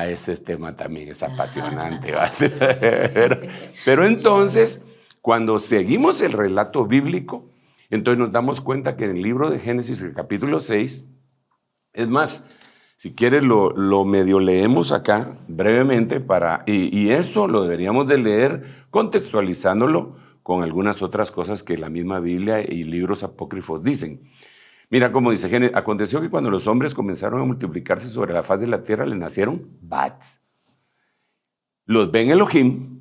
Speaker 4: Ese tema también es apasionante, ¿verdad? Pero entonces, cuando seguimos el relato bíblico, entonces nos damos cuenta que en el libro de Génesis, el capítulo 6, es más, si quieres lo medio leemos acá brevemente, y eso lo deberíamos de leer contextualizándolo con algunas otras cosas que la misma Biblia y libros apócrifos dicen. Mira cómo dice, aconteció que cuando los hombres comenzaron a multiplicarse sobre la faz de la tierra, les nacieron Bats. Los Ben Elohim,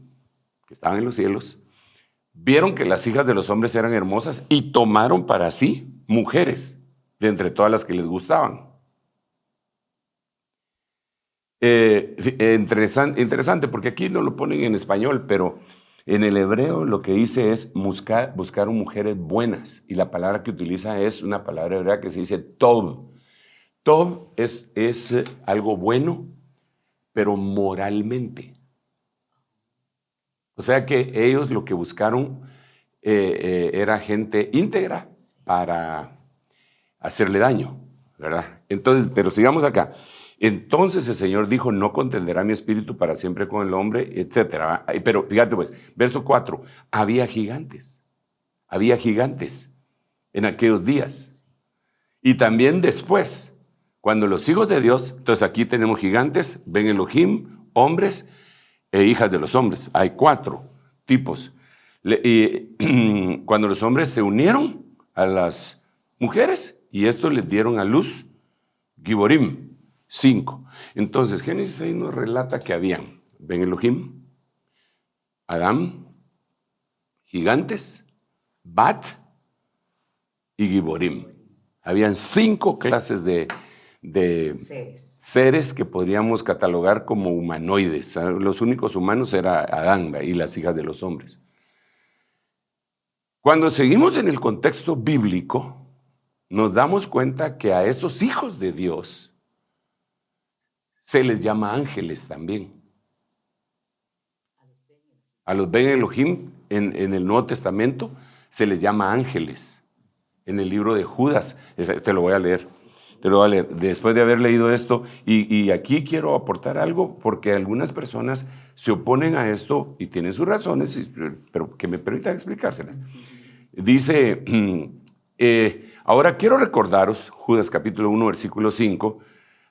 Speaker 4: que estaban en los cielos, vieron que las hijas de los hombres eran hermosas y tomaron para sí mujeres de entre todas las que les gustaban. Interesante, porque aquí no lo ponen en español, pero en el hebreo lo que dice es buscar mujeres buenas, y la palabra que utiliza es una palabra hebrea que se dice tov. Tov es algo bueno, pero moralmente. O sea que ellos lo que buscaron era gente íntegra para hacerle daño, ¿verdad? Entonces, pero sigamos acá. Entonces el Señor dijo, no contenderá mi espíritu para siempre con el hombre, etc. Pero fíjate pues, verso 4, había gigantes en aquellos días. Y también después, cuando los hijos de Dios, entonces aquí tenemos gigantes, Ben Elohim, hombres e hijas de los hombres. Hay 4 tipos. Cuando los hombres se unieron a las mujeres, y esto les dieron a luz Giborim. 5. Entonces, Génesis ahí nos relata que habían Ben Elohim, Adán, gigantes, Bat y Giborim. Habían 5 clases de seres que podríamos catalogar como humanoides. Los únicos humanos eran Adán y las hijas de los hombres. Cuando seguimos en el contexto bíblico, nos damos cuenta que a estos hijos de Dios se les llama ángeles también. A los Ben Elohim en el Nuevo Testamento se les llama ángeles. En el libro de Judas, te lo voy a leer. te lo voy a leer. Después de haber leído esto, y aquí quiero aportar algo, porque algunas personas se oponen a esto y tienen sus razones, pero que me permitan explicárselas. Dice, ahora quiero recordaros, Judas capítulo 1, versículo 5,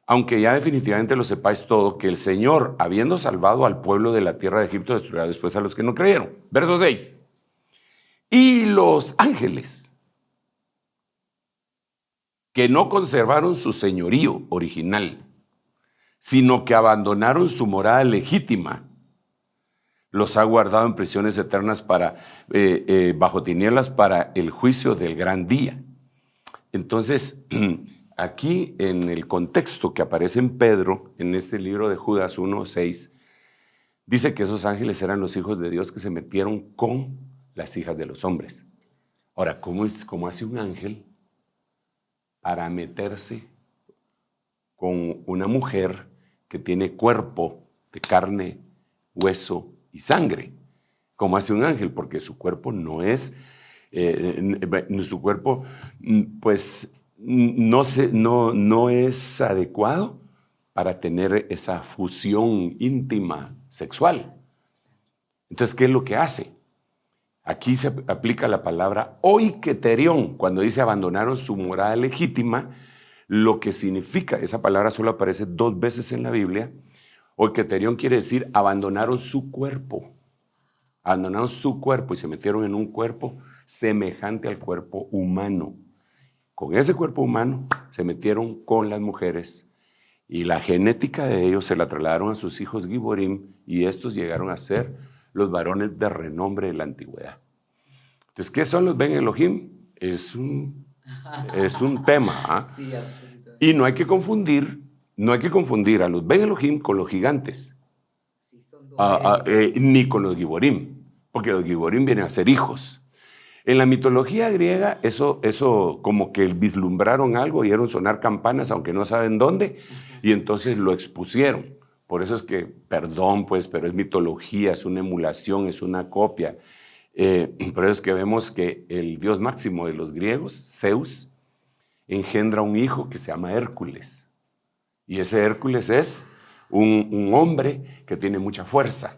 Speaker 4: aunque ya definitivamente lo sepáis todo, que el Señor, habiendo salvado al pueblo de la tierra de Egipto, destruirá después a los que no creyeron. Verso 6. Y los ángeles, que no conservaron su señorío original, sino que abandonaron su morada legítima, los ha guardado en prisiones eternas bajo tinieblas para el juicio del gran día. Entonces, aquí en el contexto que aparece en Pedro, en este libro de Judas 1:6, dice que esos ángeles eran los hijos de Dios que se metieron con las hijas de los hombres. Ahora, ¿cómo hace un ángel para meterse con una mujer que tiene cuerpo de carne, hueso y sangre? ¿Cómo hace un ángel? Porque su cuerpo no es, su cuerpo pues no es adecuado para tener esa fusión íntima sexual. Entonces, ¿qué es lo que hace? Aquí se aplica la palabra oiketerión, cuando dice abandonaron su morada legítima, lo que significa, esa palabra solo aparece 2 veces en la Biblia. Oiketerión quiere decir abandonaron su cuerpo y se metieron en un cuerpo semejante al cuerpo humano. Con ese cuerpo humano se metieron con las mujeres y la genética de ellos se la trasladaron a sus hijos Giborim y estos llegaron a ser los varones de renombre de la antigüedad. Entonces, ¿qué son los Ben Elohim? Es un tema. ¿Ah?
Speaker 3: Sí, absolutamente.
Speaker 4: Y no hay que confundir a los Ben Elohim con los gigantes.
Speaker 3: Sí, son dos
Speaker 4: Ni con los Giborim, porque los Giborim vienen a ser hijos. En la mitología griega, eso como que vislumbraron algo, oyeron sonar campanas, aunque no saben dónde, y entonces lo expusieron. Por eso es que, perdón, pues, pero es mitología, es una emulación, es una copia. Por eso es que vemos que el dios máximo de los griegos, Zeus, engendra un hijo que se llama Hércules. Y ese Hércules es un hombre que tiene mucha fuerza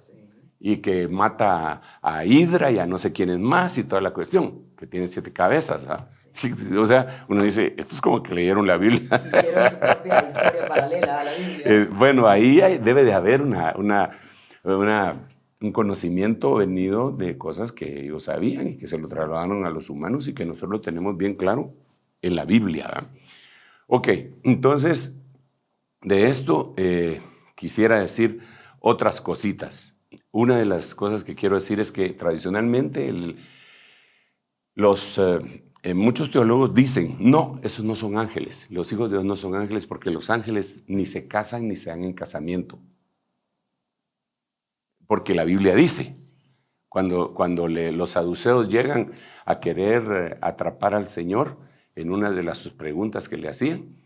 Speaker 4: y que mata a Hidra y a no sé quiénes más y toda la cuestión, que tiene 7 cabezas. ¿Ah? Sí, o sea, uno dice, esto es como que leyeron la Biblia.
Speaker 3: Hicieron su propia historia paralela a la Biblia.
Speaker 4: Bueno, ahí debe de haber un conocimiento venido de cosas que ellos sabían y que se lo trasladaron a los humanos y que nosotros lo tenemos bien claro en la Biblia. ¿verdad? Ok, entonces, de esto quisiera decir otras cositas. Una de las cosas que quiero decir es que tradicionalmente muchos teólogos dicen, no, esos no son ángeles, los hijos de Dios no son ángeles porque los ángeles ni se casan ni se dan en casamiento. Porque la Biblia dice, cuando los saduceos llegan a querer atrapar al Señor, en una de las preguntas que le hacían,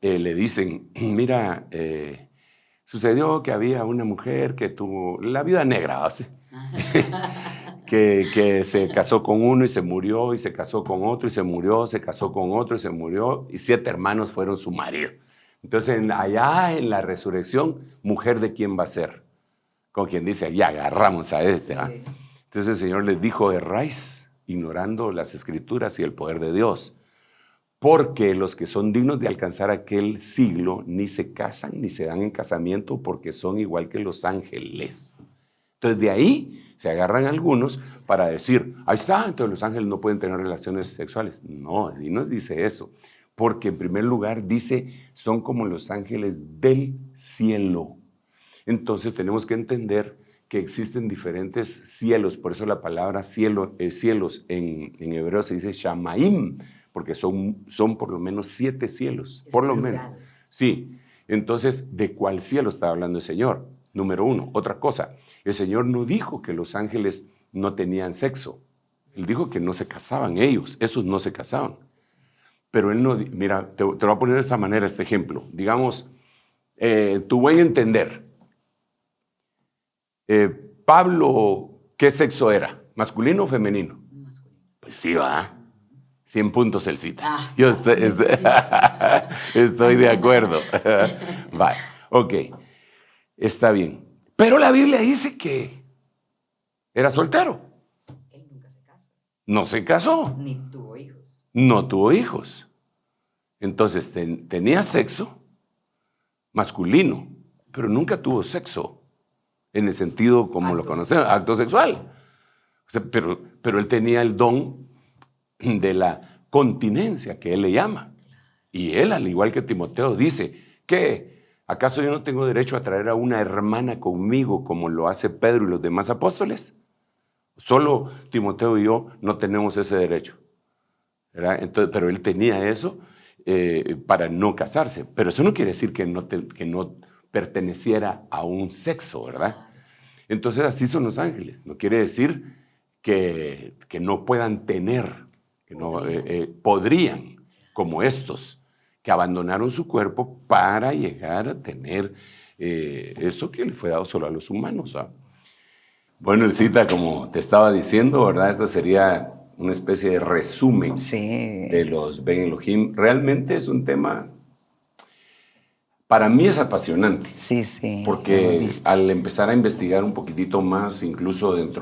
Speaker 4: le dicen, mira, sucedió que había una mujer que tuvo la viuda negra, ¿sí? que se casó con uno y se murió, y se casó con otro y se murió, se casó con otro y se murió, y 7 hermanos fueron su marido. Entonces, allá en la resurrección, ¿mujer de quién va a ser? Con quien dice, ya agarramos a este. Sí. ¿eh? Entonces el Señor les dijo, erráis ignorando las Escrituras y el poder de Dios, porque los que son dignos de alcanzar aquel siglo ni se casan ni se dan en casamiento porque son igual que los ángeles. Entonces de ahí se agarran algunos para decir, ahí está, entonces los ángeles no pueden tener relaciones sexuales. No, y no dice eso, porque en primer lugar dice, son como los ángeles del cielo. Entonces tenemos que entender que existen diferentes cielos, por eso la palabra cielos en hebreo se dice shamaim, porque son por lo menos 7 cielos, es por lo menos. Sí, entonces, ¿de cuál cielo está hablando el Señor? Número 1, otra cosa, el Señor no dijo que los ángeles no tenían sexo, Él dijo que no se casaban ellos, esos no se casaban. Pero Él no, mira, te voy a poner de esta manera este ejemplo, digamos, tu buen entender. Pablo, ¿qué sexo era? ¿Masculino o femenino?
Speaker 3: Masculino.
Speaker 4: Pues sí, va. 100 puntos el cita.
Speaker 3: Ah.
Speaker 4: Yo estoy de acuerdo. Vale, ok, está bien. Pero la Biblia dice que era soltero.
Speaker 3: Él nunca se casó.
Speaker 4: No se casó.
Speaker 3: Ni tuvo hijos.
Speaker 4: No tuvo hijos. Entonces tenía sexo masculino, pero nunca tuvo sexo en el sentido como
Speaker 3: Acto
Speaker 4: lo conocemos,
Speaker 3: sexual.
Speaker 4: acto sexual. O sea, pero él tenía el don de la continencia, que él le llama. Y él, al igual que Timoteo, dice, ¿qué? ¿Acaso yo no tengo derecho a traer a una hermana conmigo como lo hace Pedro y los demás apóstoles? Solo Timoteo y yo no tenemos ese derecho, ¿verdad? Entonces, pero él tenía eso para no casarse. Pero eso no quiere decir que no perteneciera a un sexo, ¿verdad? Entonces así son los ángeles. No quiere decir que no puedan tener, que no podrían, como estos, que abandonaron su cuerpo para llegar a tener eso que le fue dado solo a los humanos, ¿verdad? Bueno, el cita, como te estaba diciendo, ¿verdad? Esta sería una especie de resumen de los Ben Elohim. Realmente es un tema, para mí es apasionante.
Speaker 3: Sí, sí.
Speaker 4: Porque al empezar a investigar un poquitito más, incluso en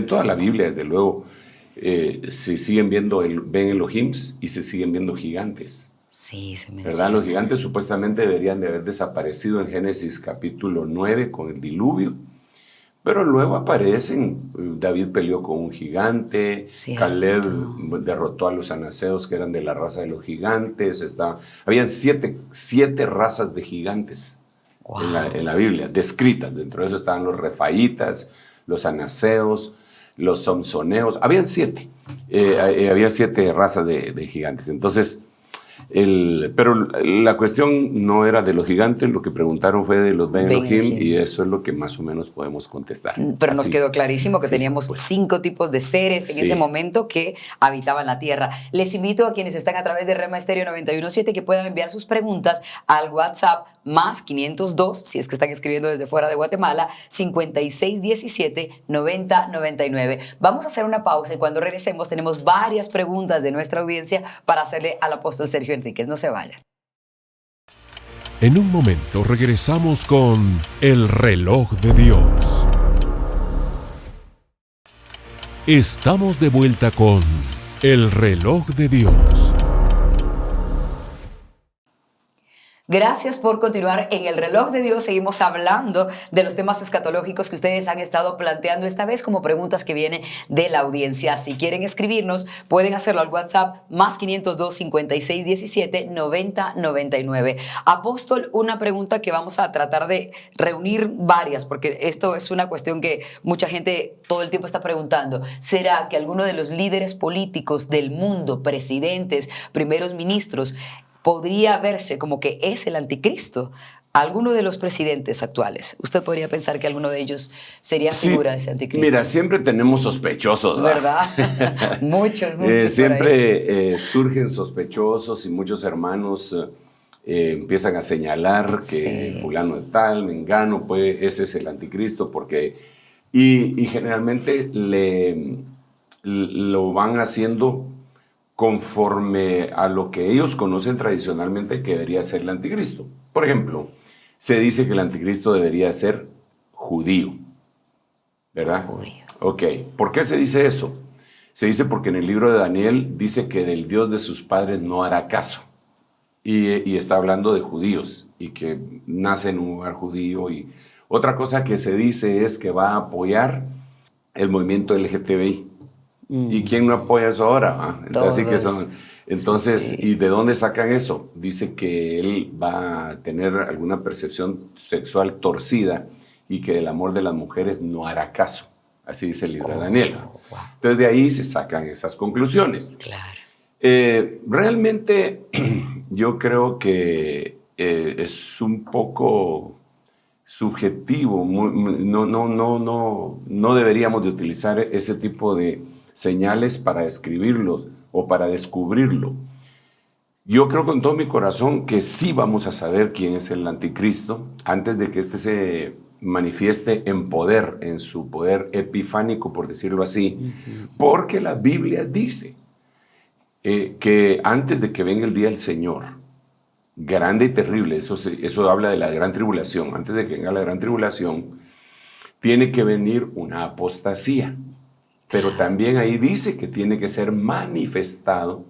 Speaker 4: toda la Biblia, desde luego, se siguen viendo Ben Elohim y se siguen viendo gigantes.
Speaker 3: Sí, se menciona.
Speaker 4: ¿Verdad? Los gigantes supuestamente deberían de haber desaparecido en Génesis capítulo 9 con el diluvio. Pero luego aparecen, David peleó con un gigante,
Speaker 3: Cierto.
Speaker 4: Caleb derrotó a los anaseos que eran de la raza de los gigantes, habían siete razas de gigantes en la Biblia, descritas. Dentro de eso estaban los refaitas, los anaseos, los somsoneos, habían 7, había 7 razas de gigantes. Entonces, pero la cuestión no era de los gigantes, lo que preguntaron fue de los Ben Elohim, y eso es lo que más o menos podemos contestar.
Speaker 3: Pero nos quedó clarísimo que teníamos
Speaker 4: pues,
Speaker 3: 5 tipos de seres en ese momento que habitaban la tierra. Les invito a quienes están a través de Rema Estéreo 91.7 que puedan enviar sus preguntas al WhatsApp más 502, si es que están escribiendo desde fuera de Guatemala, 5617-9099. Vamos a hacer una pausa y cuando regresemos tenemos varias preguntas de nuestra audiencia para hacerle al apóstol Sergio Enríquez. No se vayan.
Speaker 1: En un momento regresamos con El Reloj de Dios. Estamos de vuelta con El Reloj de Dios.
Speaker 3: Gracias por continuar en El Reloj de Dios. Seguimos hablando de los temas escatológicos que ustedes han estado planteando esta vez como preguntas que vienen de la audiencia. Si quieren escribirnos, pueden hacerlo al WhatsApp más 502-5617-9099. Apóstol, una pregunta que vamos a tratar de reunir varias, porque esto es una cuestión que mucha gente todo el tiempo está preguntando. ¿Será que alguno de los líderes políticos del mundo, presidentes, primeros ministros, podría verse como que es el anticristo? Alguno de los presidentes actuales, ¿usted podría pensar que alguno de ellos sería figura de ese anticristo?
Speaker 4: Mira, siempre tenemos sospechosos,
Speaker 3: ¿verdad? muchos.
Speaker 4: Siempre surgen sospechosos y muchos hermanos empiezan a señalar que fulano de tal, mengano, pues ese es el anticristo, porque y generalmente lo van haciendo conforme a lo que ellos conocen tradicionalmente que debería ser el anticristo. Por ejemplo, se dice que el anticristo debería ser judío, ¿verdad?
Speaker 3: Judío.
Speaker 4: Ok, ¿por qué se dice eso? Se dice porque en el libro de Daniel dice que del Dios de sus padres no hará caso. Y está hablando de judíos y que nace en un lugar judío. Y otra cosa que se dice es que va a apoyar el movimiento LGTBI. ¿Y quién no apoya eso ahora? Entonces, ¿y de dónde sacan eso? Dice que él va a tener alguna percepción sexual torcida y que del amor de las mujeres no hará caso. Así dice el libro de Daniel. Entonces de ahí se sacan esas conclusiones.
Speaker 3: Claro.
Speaker 4: Realmente yo creo que es un poco subjetivo. No deberíamos de utilizar ese tipo de señales para escribirlos o para descubrirlo. Yo creo con todo mi corazón que sí vamos a saber quién es el anticristo antes de que éste se manifieste en poder, en su poder epifánico, por decirlo así, porque la Biblia dice que antes de que venga el día del Señor, grande y terrible, eso habla de la gran tribulación, antes de que venga la gran tribulación, tiene que venir una apostasía. Pero también ahí dice que tiene que ser manifestado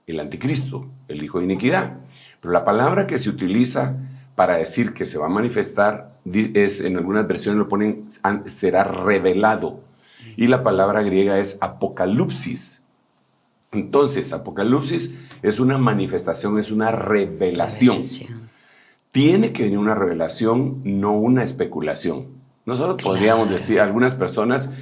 Speaker 4: el anticristo, el hijo de iniquidad. Pero la palabra que se utiliza para decir que se va a manifestar, en algunas versiones lo ponen, será revelado. Y la palabra griega es apocalipsis. Entonces, apocalipsis es una manifestación, es una revelación. Tiene que venir una revelación, no una especulación. Nosotros podríamos decir, algunas personas,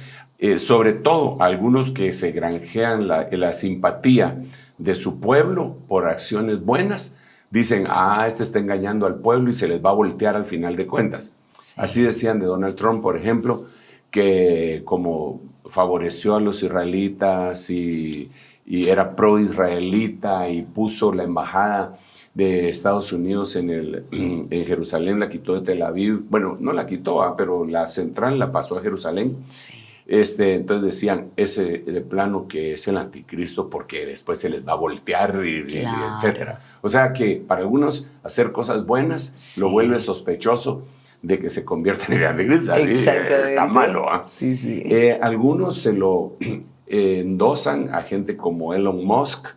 Speaker 4: sobre todo algunos que se granjean la simpatía de su pueblo por acciones buenas, dicen, este está engañando al pueblo y se les va a voltear al final de cuentas. Sí. Así decían de Donald Trump, por ejemplo, que como favoreció a los israelitas y era pro-israelita y puso la embajada de Estados Unidos en Jerusalén, la quitó de Tel Aviv. Bueno, no la quitó, pero la central la pasó a Jerusalén. Sí. Entonces decían, ese de plano que es el anticristo porque después se les va a voltear y etcétera. O sea que para algunos hacer cosas buenas lo vuelve sospechoso de que se convierta en el anticristo. Está malo. Sí, sí. Algunos se lo endosan a gente como Elon Musk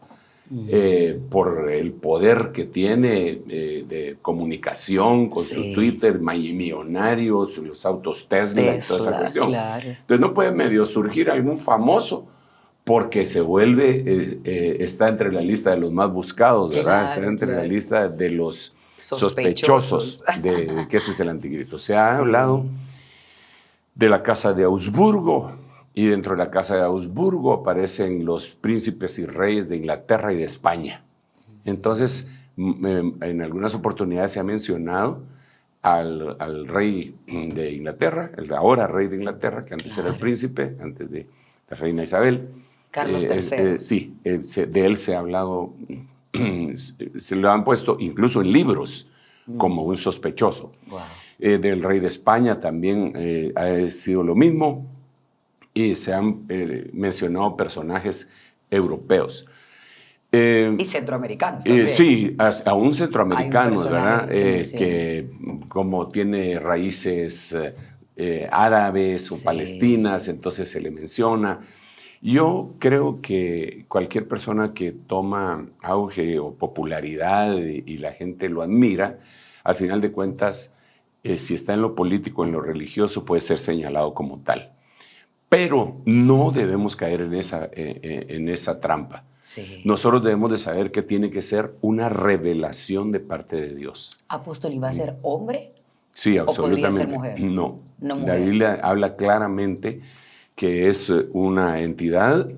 Speaker 4: por el poder que tiene de comunicación con su Twitter, millonarios, los autos Tesla y toda esa cuestión. Claro. Entonces no puede medio surgir algún famoso porque se vuelve, está entre la lista de los más buscados, ¿verdad? Está entre la lista de los sospechosos de que este es el anticristo. Se ha hablado de la casa de Augsburgo, y dentro de la casa de Augsburgo aparecen los príncipes y reyes de Inglaterra y de España. Entonces, en algunas oportunidades se ha mencionado al rey de Inglaterra, el ahora rey de Inglaterra, que antes era el príncipe, antes de la reina Isabel.
Speaker 3: Carlos III.
Speaker 4: Sí, de él se ha hablado, se lo han puesto incluso en libros como un sospechoso. Wow. Del rey de España también ha sido lo mismo. Y se han mencionado personajes europeos.
Speaker 3: Y centroamericanos también.
Speaker 4: Sí, aún centroamericanos, ¿verdad? Que como tiene raíces árabes o palestinas, entonces se le menciona. Yo creo que cualquier persona que toma auge o popularidad y la gente lo admira, al final de cuentas, si está en lo político, en lo religioso, puede ser señalado como tal. Pero no debemos caer en esa trampa. Sí. Nosotros debemos de saber que tiene que ser una revelación de parte de Dios.
Speaker 3: Apóstol, ¿y va a ser hombre?
Speaker 4: Sí, absolutamente.
Speaker 3: ¿O podría ser mujer?
Speaker 4: No.
Speaker 3: Mujer.
Speaker 4: La Biblia habla claramente que es una entidad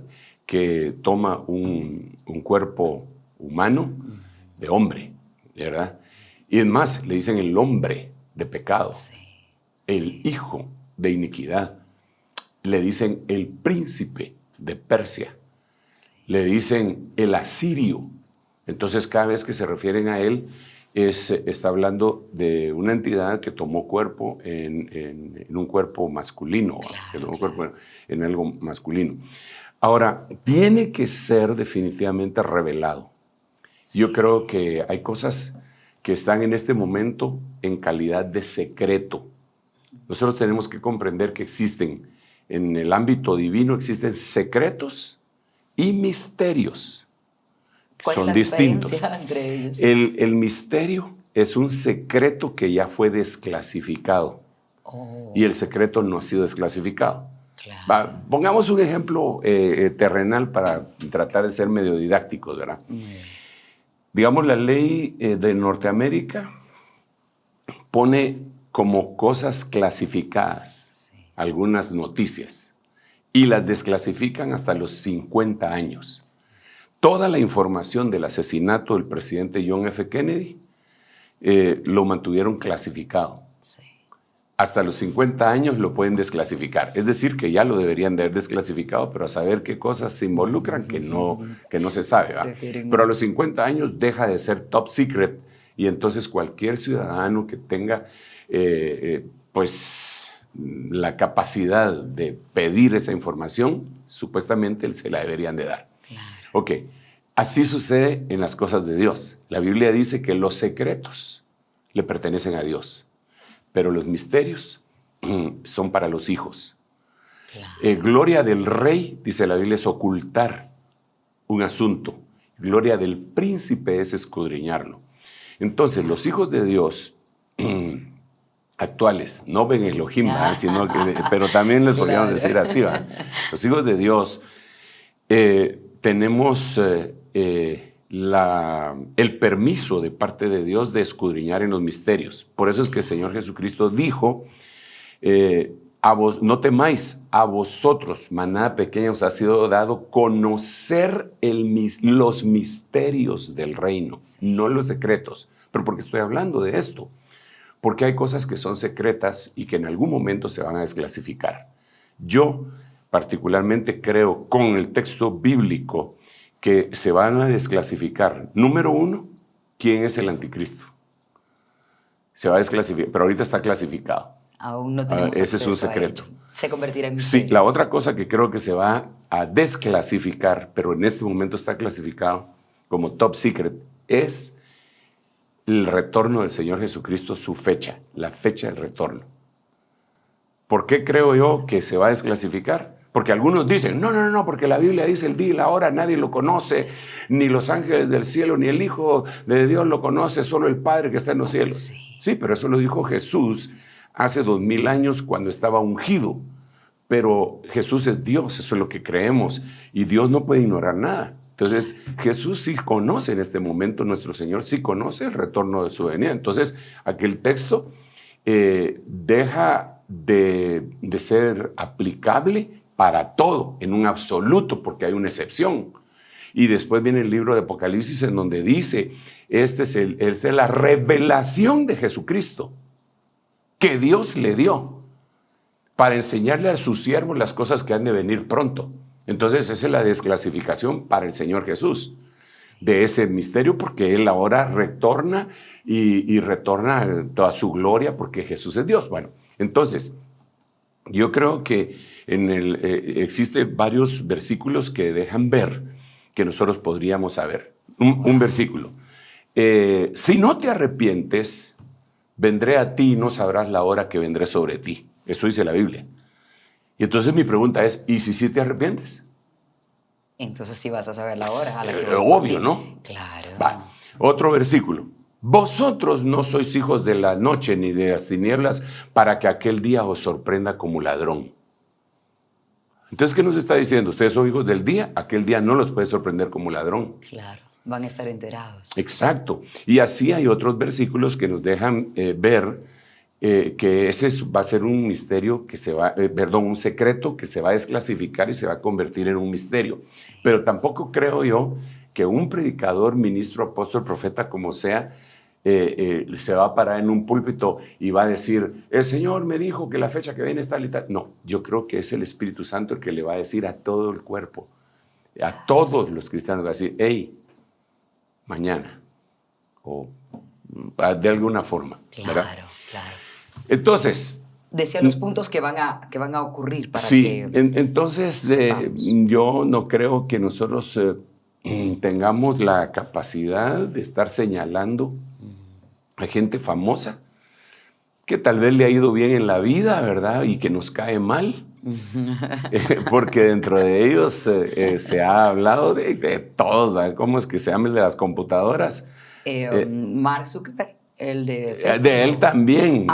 Speaker 4: que toma un cuerpo humano de hombre, ¿verdad? Y es más, le dicen el hombre de pecado, el hijo de iniquidad. Le dicen el príncipe de Persia, le dicen el asirio. Entonces cada vez que se refieren a él, está hablando de una entidad que tomó cuerpo en un cuerpo masculino, en algo masculino. Ahora, tiene que ser definitivamente revelado. Sí. Yo creo que hay cosas que están en este momento en calidad de secreto. Nosotros tenemos que comprender que existen, en el ámbito divino, existen secretos y misterios. Son distintos.
Speaker 3: Entre ellos?
Speaker 4: El misterio es un secreto que ya fue desclasificado. Y el secreto no ha sido desclasificado. Claro. Pongamos un ejemplo terrenal para tratar de ser medio didácticos, ¿verdad? Digamos, la ley de Norteamérica pone como cosas clasificadas algunas noticias y las desclasifican hasta los 50 años. Toda la información del asesinato del presidente John F. Kennedy lo mantuvieron clasificado. Sí. Hasta los 50 años lo pueden desclasificar. Es decir, que ya lo deberían de haber desclasificado, pero a saber qué cosas se involucran que no se sabe. Pero a los 50 años deja de ser top secret y entonces cualquier ciudadano que tenga la capacidad de pedir esa información, supuestamente se la deberían de dar. Claro. Ok, Así sucede en las cosas de Dios. La Biblia dice que los secretos le pertenecen a Dios, pero los misterios son para los hijos. Gloria del rey, dice la Biblia, es ocultar un asunto. Gloria del príncipe es escudriñarlo. Entonces, los hijos de Dios actuales, no ven Elohim, sino que, pero también les podríamos decir así, ¿va? Los hijos de Dios tenemos el permiso de parte de Dios de escudriñar en los misterios. Por eso es que el Señor Jesucristo dijo, no temáis, a vosotros, manada pequeña, os ha sido dado conocer los misterios del reino, no los secretos. ¿Pero por qué estoy hablando de esto? Porque hay cosas que son secretas y que en algún momento se van a desclasificar. Yo particularmente creo con el texto bíblico que se van a desclasificar. Número uno, ¿quién es el anticristo? Se va a desclasificar, pero ahorita está clasificado.
Speaker 3: Aún no tenemos
Speaker 4: ese es un secreto.
Speaker 3: Se convertirá en misterio.
Speaker 4: Sí, la otra cosa que creo que se va a desclasificar, pero en este momento está clasificado como top secret, es el retorno del Señor Jesucristo, su fecha, la fecha del retorno. ¿Por qué creo yo que se va a desclasificar? Porque algunos dicen, no, porque la Biblia dice el día y la hora, nadie lo conoce, ni los ángeles del cielo, ni el Hijo de Dios lo conoce, solo el Padre que está en los cielos. Sí, pero eso lo dijo Jesús hace 2000 años cuando estaba ungido. Pero Jesús es Dios, eso es lo que creemos, y Dios no puede ignorar nada. Entonces, Jesús sí conoce en este momento, nuestro Señor sí conoce el retorno de su venida. Entonces, aquel texto deja de ser aplicable para todo, en un absoluto, porque hay una excepción. Y después viene el libro de Apocalipsis en donde dice, esta es la revelación de Jesucristo que Dios le dio para enseñarle a sus siervos las cosas que han de venir pronto. Entonces esa es la desclasificación para el Señor Jesús de ese misterio, porque Él ahora retorna y retorna toda su gloria porque Jesús es Dios. Bueno, entonces yo creo que existen varios versículos que dejan ver que nosotros podríamos saber. Un versículo. Si no te arrepientes, vendré a ti y no sabrás la hora que vendré sobre ti. Eso dice la Biblia. Y entonces mi pregunta es, ¿y si sí te arrepientes?
Speaker 3: Entonces sí vas a saber la hora a la que
Speaker 4: obvio, ¿no?
Speaker 3: Claro.
Speaker 4: Va. Otro versículo. Vosotros no sois hijos de la noche ni de las tinieblas para que aquel día os sorprenda como ladrón. Entonces, ¿qué nos está diciendo? Ustedes son hijos del día, aquel día no los puede sorprender como ladrón.
Speaker 3: Claro, van a estar enterados.
Speaker 4: Exacto. Y así hay otros versículos que nos dejan ver que ese va a ser un misterio que un secreto que se va a desclasificar y se va a convertir en un misterio. Sí. Pero tampoco creo yo que un predicador, ministro, apóstol, profeta, como sea, se va a parar en un púlpito y va a decir, el Señor me dijo que la fecha que viene es tal y tal. No, yo creo que es el Espíritu Santo el que le va a decir a todo el cuerpo, a todos los cristianos, va a decir, hey, mañana, o de alguna forma.
Speaker 3: Claro,
Speaker 4: ¿verdad?
Speaker 3: claro.
Speaker 4: Entonces,
Speaker 3: decía los puntos que van a ocurrir para
Speaker 4: sí,
Speaker 3: que
Speaker 4: entonces yo no creo que nosotros tengamos la capacidad de estar señalando a gente famosa que tal vez le ha ido bien en la vida, ¿verdad? Y que nos cae mal. Porque dentro de ellos se ha hablado de todo, ¿verdad? ¿Cómo es que se llama el de las computadoras?
Speaker 3: Mark Zuckerberg. El de Facebook.
Speaker 4: De él también.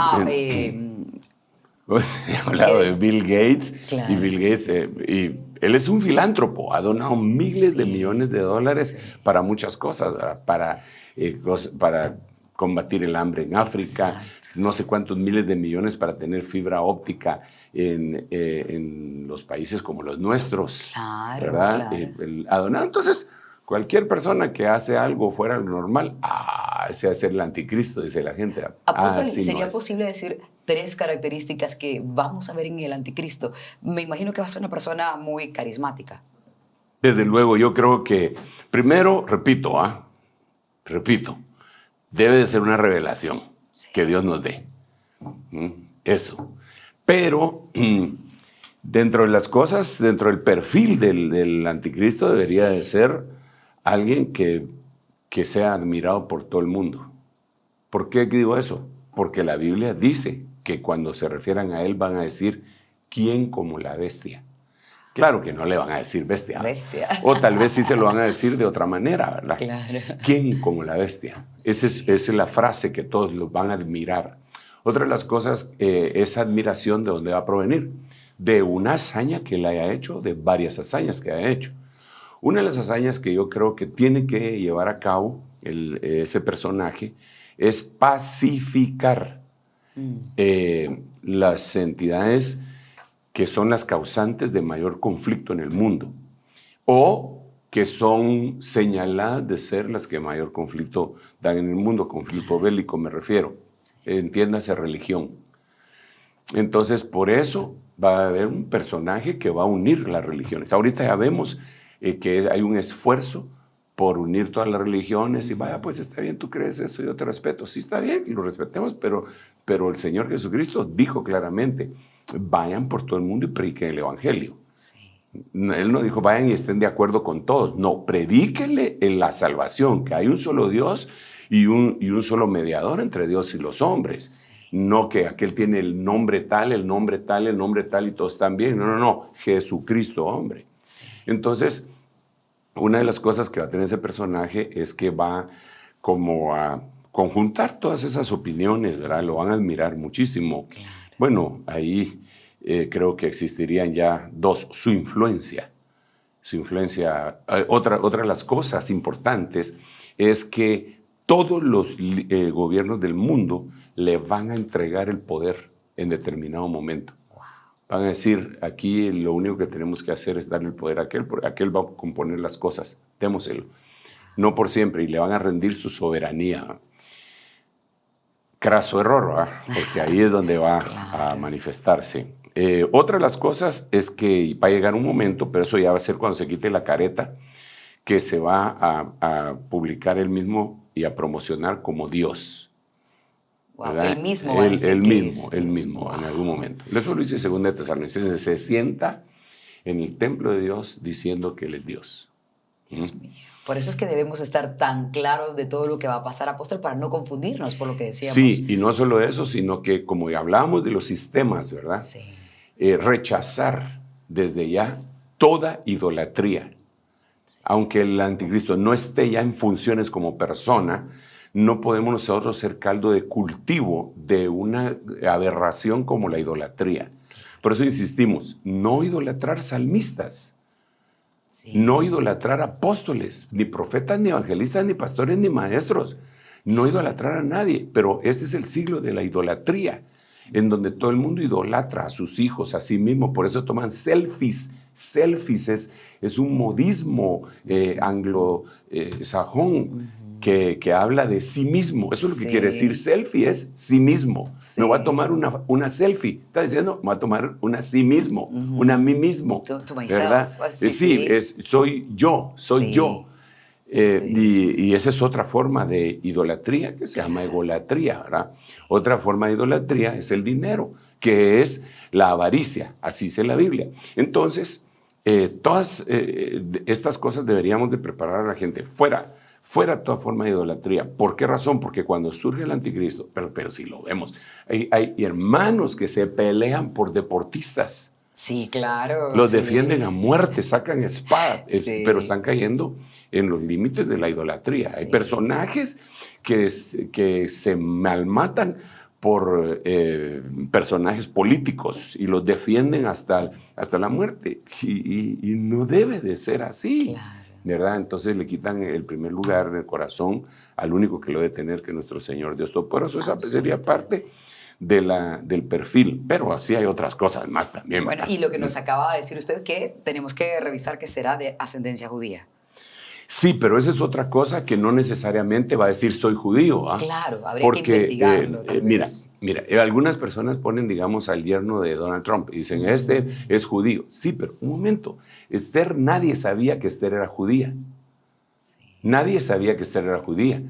Speaker 4: He hablado de Bill Gates.
Speaker 3: Claro.
Speaker 4: Y Bill Gates, y él es un filántropo, ha donado miles de millones de dólares para muchas cosas, para combatir el hambre en África, no sé cuántos miles de millones para tener fibra óptica en los países como los nuestros.
Speaker 3: Claro,
Speaker 4: ¿verdad?
Speaker 3: claro.
Speaker 4: Ha donado. Entonces, cualquier persona que hace algo fuera de lo normal, ese va a ser el anticristo, dice la gente.
Speaker 3: Apóstol,
Speaker 4: sí
Speaker 3: ¿sería
Speaker 4: no
Speaker 3: posible decir 3 características que vamos a ver en el anticristo? Me imagino que va a ser una persona muy carismática.
Speaker 4: Desde luego, yo creo que, primero, repito, debe de ser una revelación que Dios nos dé. Eso. Pero dentro de las cosas, dentro del perfil del anticristo debería de ser alguien que sea admirado por todo el mundo. ¿Por qué digo eso? Porque la Biblia dice que cuando se refieran a él van a decir, ¿quién como la bestia? Claro que no le van a decir bestia.
Speaker 3: Bestia.
Speaker 4: O tal vez sí se lo van a decir de otra manera, ¿verdad?
Speaker 3: Claro.
Speaker 4: ¿Quién como la bestia?
Speaker 3: Sí.
Speaker 4: Esa es la frase que todos los van a admirar. Otra de las cosas, esa admiración, ¿de dónde va a provenir? De una hazaña que él haya hecho, de varias hazañas que haya hecho. Una de las hazañas que yo creo que tiene que llevar a cabo ese personaje es pacificar las entidades que son las causantes de mayor conflicto en el mundo, o que son señaladas de ser las que mayor conflicto dan en el mundo, conflicto bélico me refiero, entiéndase religión. Entonces, por eso va a haber un personaje que va a unir las religiones. Ahorita ya vemos que hay un esfuerzo por unir todas las religiones y vaya, pues está bien, tú crees eso, yo te respeto. Sí, está bien, lo respetemos, pero el Señor Jesucristo dijo claramente, vayan por todo el mundo y prediquen el Evangelio. Sí. Él no dijo, vayan y estén de acuerdo con todos. No, predíquenle en la salvación, que hay un solo Dios y un solo mediador entre Dios y los hombres. Sí. No que aquel tiene el nombre tal, el nombre tal, el nombre tal y todos están bien. No, Jesucristo hombre. Sí. Entonces, una de las cosas que va a tener ese personaje es que va como a conjuntar todas esas opiniones, ¿verdad? Lo van a admirar muchísimo. Claro. Bueno, ahí creo que existirían ya dos. Su influencia. Otra de las cosas importantes es que todos los gobiernos del mundo le van a entregar el poder en determinado momento. Van a decir, aquí lo único que tenemos que hacer es darle el poder a aquel, porque aquel va a componer las cosas, démoselo. No por siempre, y le van a rendir su soberanía. Craso error, ¿verdad? Porque ahí es donde va a manifestarse. Otra de las cosas es que va a llegar un momento, pero eso ya va a ser cuando se quite la careta, que se va a publicar él mismo y a promocionar como Dios.
Speaker 3: Wow, él mismo,
Speaker 4: él mismo, wow. En algún momento. Eso lo dice 2 Tesalonicenses, se sienta en el templo de Dios diciendo que él es Dios.
Speaker 3: Dios mío. Por eso es que debemos estar tan claros de todo lo que va a pasar, apóstol, para no confundirnos por lo que decíamos.
Speaker 4: Sí, y no solo eso, sino que como ya hablábamos de los sistemas, ¿verdad?
Speaker 3: Sí.
Speaker 4: Rechazar desde ya toda idolatría. Sí. Aunque el anticristo no esté ya en funciones como persona, no podemos nosotros ser caldo de cultivo de una aberración como la idolatría. Por eso insistimos, no idolatrar salmistas, sí. No idolatrar apóstoles, ni profetas, ni evangelistas, ni pastores, ni maestros, no idolatrar a nadie, pero este es el siglo de la idolatría, en donde todo el mundo idolatra a sus hijos, a sí mismo, por eso toman selfies. Selfies es un modismo anglosajón, que habla de sí mismo. Eso es lo que quiere decir selfie, es sí mismo. Sí. Me voy a tomar una selfie. ¿Está diciendo? Me voy a tomar una sí mismo, una mí mismo.
Speaker 3: To myself.
Speaker 4: ¿Verdad? Sí. Soy yo. Y esa es otra forma de idolatría que se llama egolatría, ¿verdad? Otra forma de idolatría es el dinero, que es la avaricia. Así dice la Biblia. Entonces, todas estas cosas deberíamos de preparar a la gente fuera toda forma de idolatría. ¿Por qué razón? Porque cuando surge el anticristo, pero si lo vemos, hay hermanos que se pelean por deportistas.
Speaker 3: Sí, claro.
Speaker 4: Los defienden a muerte, sacan espada, pero están cayendo en los límites de la idolatría. Sí. Hay personajes que se malmatan por personajes políticos y los defienden hasta la muerte. Y no debe de ser así. Claro. ¿Verdad? Entonces le quitan el primer lugar en el corazón al único que lo debe tener, que es nuestro Señor Dios Todopoderoso. Esa sería parte del perfil, pero así hay otras cosas más también.
Speaker 3: Bueno, y lo que nos acaba de decir usted, que tenemos que revisar que será de ascendencia judía.
Speaker 4: Sí, pero esa es otra cosa que no necesariamente va a decir soy judío.
Speaker 3: Claro, habría que investigarlo.
Speaker 4: Mira, algunas personas ponen, digamos, al yerno de Donald Trump y dicen, este es judío. Sí, pero un momento, Esther, nadie sabía que Esther era judía. Sí. Nadie sabía que Esther era judía.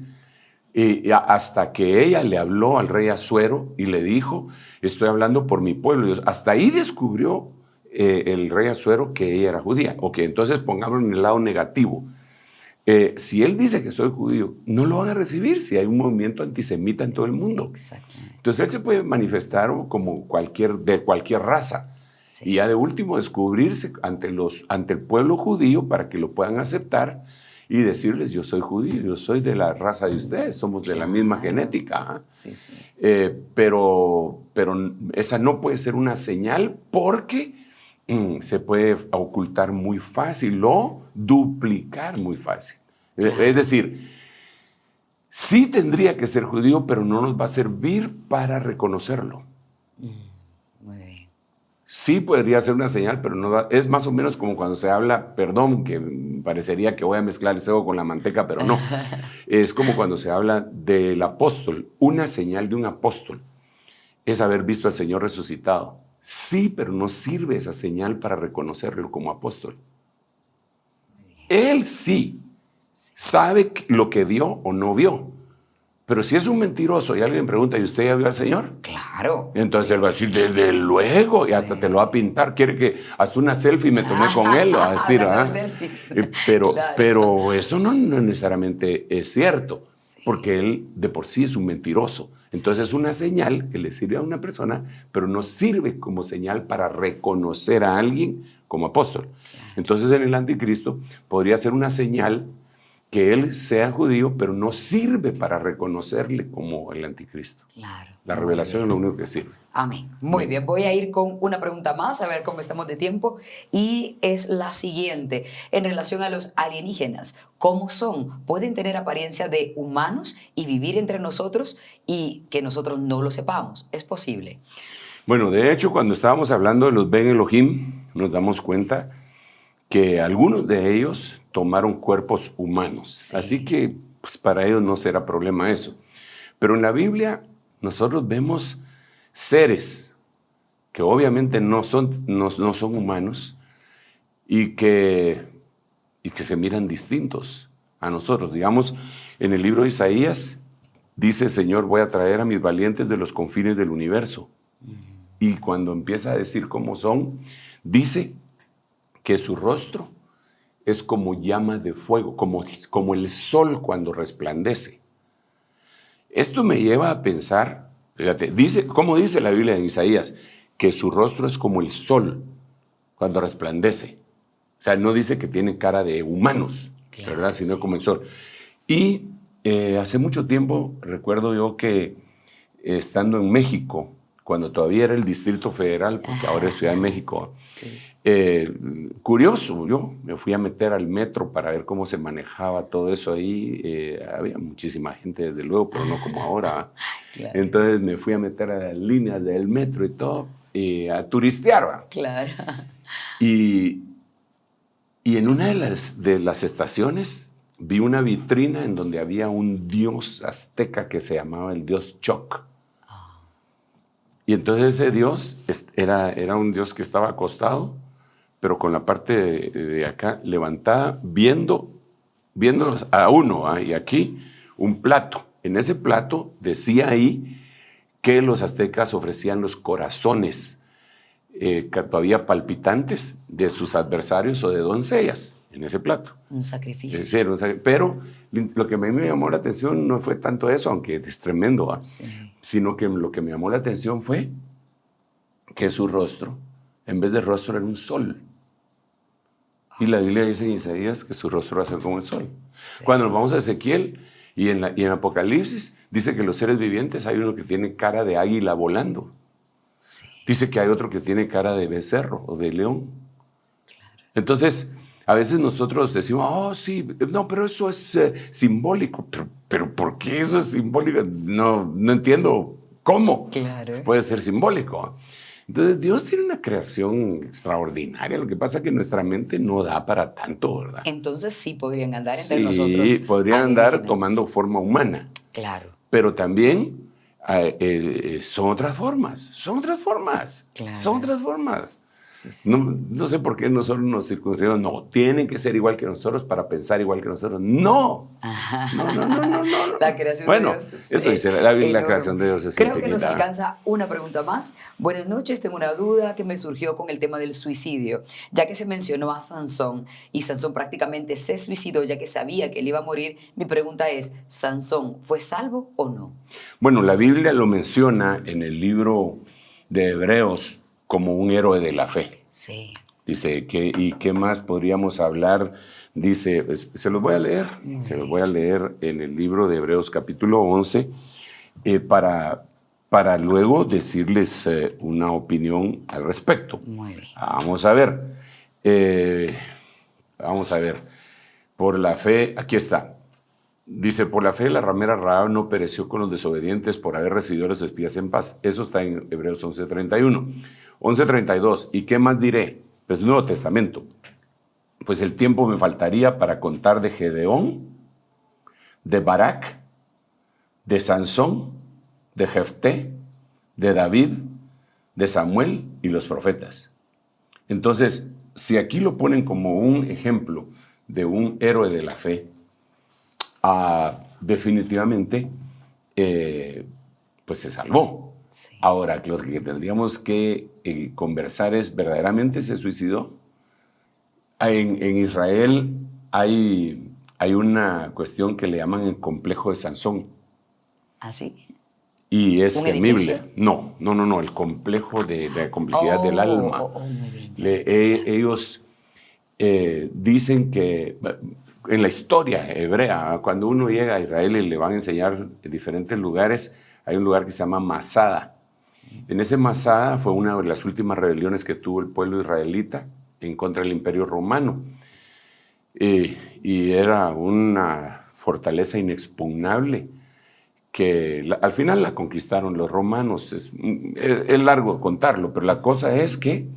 Speaker 4: Y hasta que ella le habló al rey Asuero y le dijo, estoy hablando por mi pueblo. Hasta ahí descubrió el rey Asuero que ella era judía. Ok, entonces pongámoslo en el lado negativo. Si él dice que soy judío, no lo van a recibir si hay un movimiento antisemita en todo el mundo.
Speaker 3: Exactamente.
Speaker 4: Entonces él se puede manifestar como de cualquier raza.
Speaker 3: Sí.
Speaker 4: Y ya de último descubrirse ante el pueblo judío para que lo puedan aceptar y decirles: yo soy judío, yo soy de la raza de ustedes, somos de la misma genética.
Speaker 3: Sí, sí.
Speaker 4: Pero esa no puede ser una señal porque se puede ocultar muy fácil o duplicar muy fácil. Es decir, sí tendría que ser judío, pero no nos va a servir para reconocerlo.
Speaker 3: Muy bien.
Speaker 4: Sí podría ser una señal, pero no es más o menos como cuando se habla, perdón, que parecería que voy a mezclar el cebo con la manteca, pero no. Es como cuando se habla del apóstol. Una señal de un apóstol es haber visto al Señor resucitado. Sí, pero no sirve esa señal para reconocerlo como apóstol. Él sí sabe lo que vio o no vio. Pero si es un mentiroso y alguien pregunta: ¿y usted ya vio al Señor?
Speaker 3: Claro.
Speaker 4: Entonces él va a decir: desde luego, y hasta te lo va a pintar. Quiere que hasta una selfie me tomé con él, va a decir. Claro. Pero eso no necesariamente es cierto, porque él de por sí es un mentiroso. Entonces es una señal que le sirve a una persona, pero no sirve como señal para reconocer a alguien como apóstol. Entonces en el anticristo podría ser una señal que él sea judío, pero no sirve para reconocerle como el anticristo.
Speaker 3: Claro.
Speaker 4: La revelación es lo único que sirve.
Speaker 3: Amén. Muy bien, voy a ir con una pregunta más, a ver cómo estamos de tiempo, y es la siguiente, en relación a los alienígenas. ¿Cómo son? ¿Pueden tener apariencia de humanos y vivir entre nosotros y que nosotros no lo sepamos? ¿Es posible?
Speaker 4: Bueno, de hecho, cuando estábamos hablando de los Ben Elohim, nos damos cuenta que algunos de ellos tomaron cuerpos humanos. Sí. Así que pues, para ellos no será problema eso. Pero en la Biblia nosotros vemos seres que obviamente no son humanos y que se miran distintos a nosotros. Digamos, en el libro de Isaías dice: Señor, voy a traer a mis valientes de los confines del universo. Y cuando empieza a decir cómo son, dice que su rostro es como llama de fuego, como el sol cuando resplandece. Esto me lleva a pensar, fíjate, ¿cómo dice la Biblia en Isaías? Que su rostro es como el sol cuando resplandece. O sea, no dice que tiene cara de humanos, claro, ¿verdad? Sino sí, como el sol. Y hace mucho tiempo recuerdo yo que estando en México, cuando todavía era el Distrito Federal, porque ahora es Ciudad de México, sí, curioso, yo me fui a meter al metro para ver cómo se manejaba todo eso ahí. Había muchísima gente, desde luego, pero no como ahora. Claro. Entonces me fui a meter a las líneas del metro y todo, a turistear. ¿Va?
Speaker 3: Claro.
Speaker 4: Y en una de las estaciones vi una vitrina en donde había un dios azteca que se llamaba el dios Choc. Y entonces ese dios era un dios que estaba acostado, pero con la parte de acá levantada, viéndonos a uno, ¿eh? Y aquí un plato. En ese plato decía ahí que los aztecas ofrecían los corazones todavía palpitantes de sus adversarios o de doncellas en ese plato.
Speaker 3: Un sacrificio.
Speaker 4: Pero lo que me llamó la atención no fue tanto eso, aunque es tremendo, sí, sino que lo que me llamó la atención fue que su rostro, en vez de rostro, era un sol. Y la Biblia dice en Isaías que su rostro va a ser como el sol. Sí. Cuando nos vamos a Ezequiel y en Apocalipsis, dice que los seres vivientes hay uno que tiene cara de águila volando. Sí. Dice que hay otro que tiene cara de becerro o de león. Claro. Entonces, a veces nosotros decimos: oh, sí, no, pero eso es simbólico. Pero ¿por qué eso es simbólico? No entiendo cómo. Claro. Puede ser simbólico. Entonces, Dios tiene una creación extraordinaria. Lo que pasa es que nuestra mente no da para tanto, ¿verdad?
Speaker 3: Entonces sí podrían andar entre nosotros.
Speaker 4: Sí, podrían andar tomando forma humana.
Speaker 3: Claro.
Speaker 4: Pero también son otras formas. Son otras formas.
Speaker 3: Claro.
Speaker 4: Son otras formas.
Speaker 3: Sí.
Speaker 4: No sé por qué nosotros nos circunscribimos. No, tienen que ser igual que nosotros para pensar igual que nosotros. No. No.
Speaker 3: La creación
Speaker 4: Bueno,
Speaker 3: de Dios es
Speaker 4: eso dice la Biblia, la
Speaker 3: enorme.
Speaker 4: creación de Dios es
Speaker 3: Creo que nos
Speaker 4: infinita.
Speaker 3: alcanza una pregunta más. Buenas noches, tengo una duda que me surgió con el tema del suicidio. Ya que se mencionó a Sansón y Sansón prácticamente se suicidó ya que sabía que él iba a morir, mi pregunta es, ¿Sansón fue salvo o no?
Speaker 4: Bueno, la Biblia lo menciona en el libro de Hebreos como un héroe de la fe.
Speaker 3: Sí.
Speaker 4: Dice, ¿y qué más podríamos hablar? Dice, se los voy a leer, se los voy a leer en el libro de Hebreos capítulo 11 para luego decirles una opinión al respecto.
Speaker 3: Muy bien.
Speaker 4: Vamos a ver. Por la fe, aquí está. Dice, por la fe la ramera Rahab no pereció con los desobedientes por haber recibido a los espías en paz. Eso está en Hebreos 11:31. 11:32. ¿Y qué más diré? Pues Nuevo Testamento. Pues el tiempo me faltaría para contar de Gedeón, de Barak, de Sansón, de Jefté, de David, de Samuel y los profetas. Entonces, si aquí lo ponen como un ejemplo de un héroe de la fe, definitivamente, pues se salvó.
Speaker 3: Sí.
Speaker 4: Ahora, lo que tendríamos que conversar es, ¿verdaderamente se suicidó? En Israel hay una cuestión que le llaman el complejo de Sansón.
Speaker 3: ¿Ah, sí?
Speaker 4: Y es
Speaker 3: ¿Un
Speaker 4: temible.
Speaker 3: edificio?
Speaker 4: No, el complejo de la complejidad del alma.
Speaker 3: Muy bien.
Speaker 4: Ellos dicen que en la historia hebrea, cuando uno llega a Israel y le van a enseñar diferentes lugares, hay un lugar que se llama Masada. En ese Masada fue una de las últimas rebeliones que tuvo el pueblo israelita en contra del Imperio Romano. Y era una fortaleza inexpugnable que al final la conquistaron los romanos. Es largo contarlo, pero la cosa es que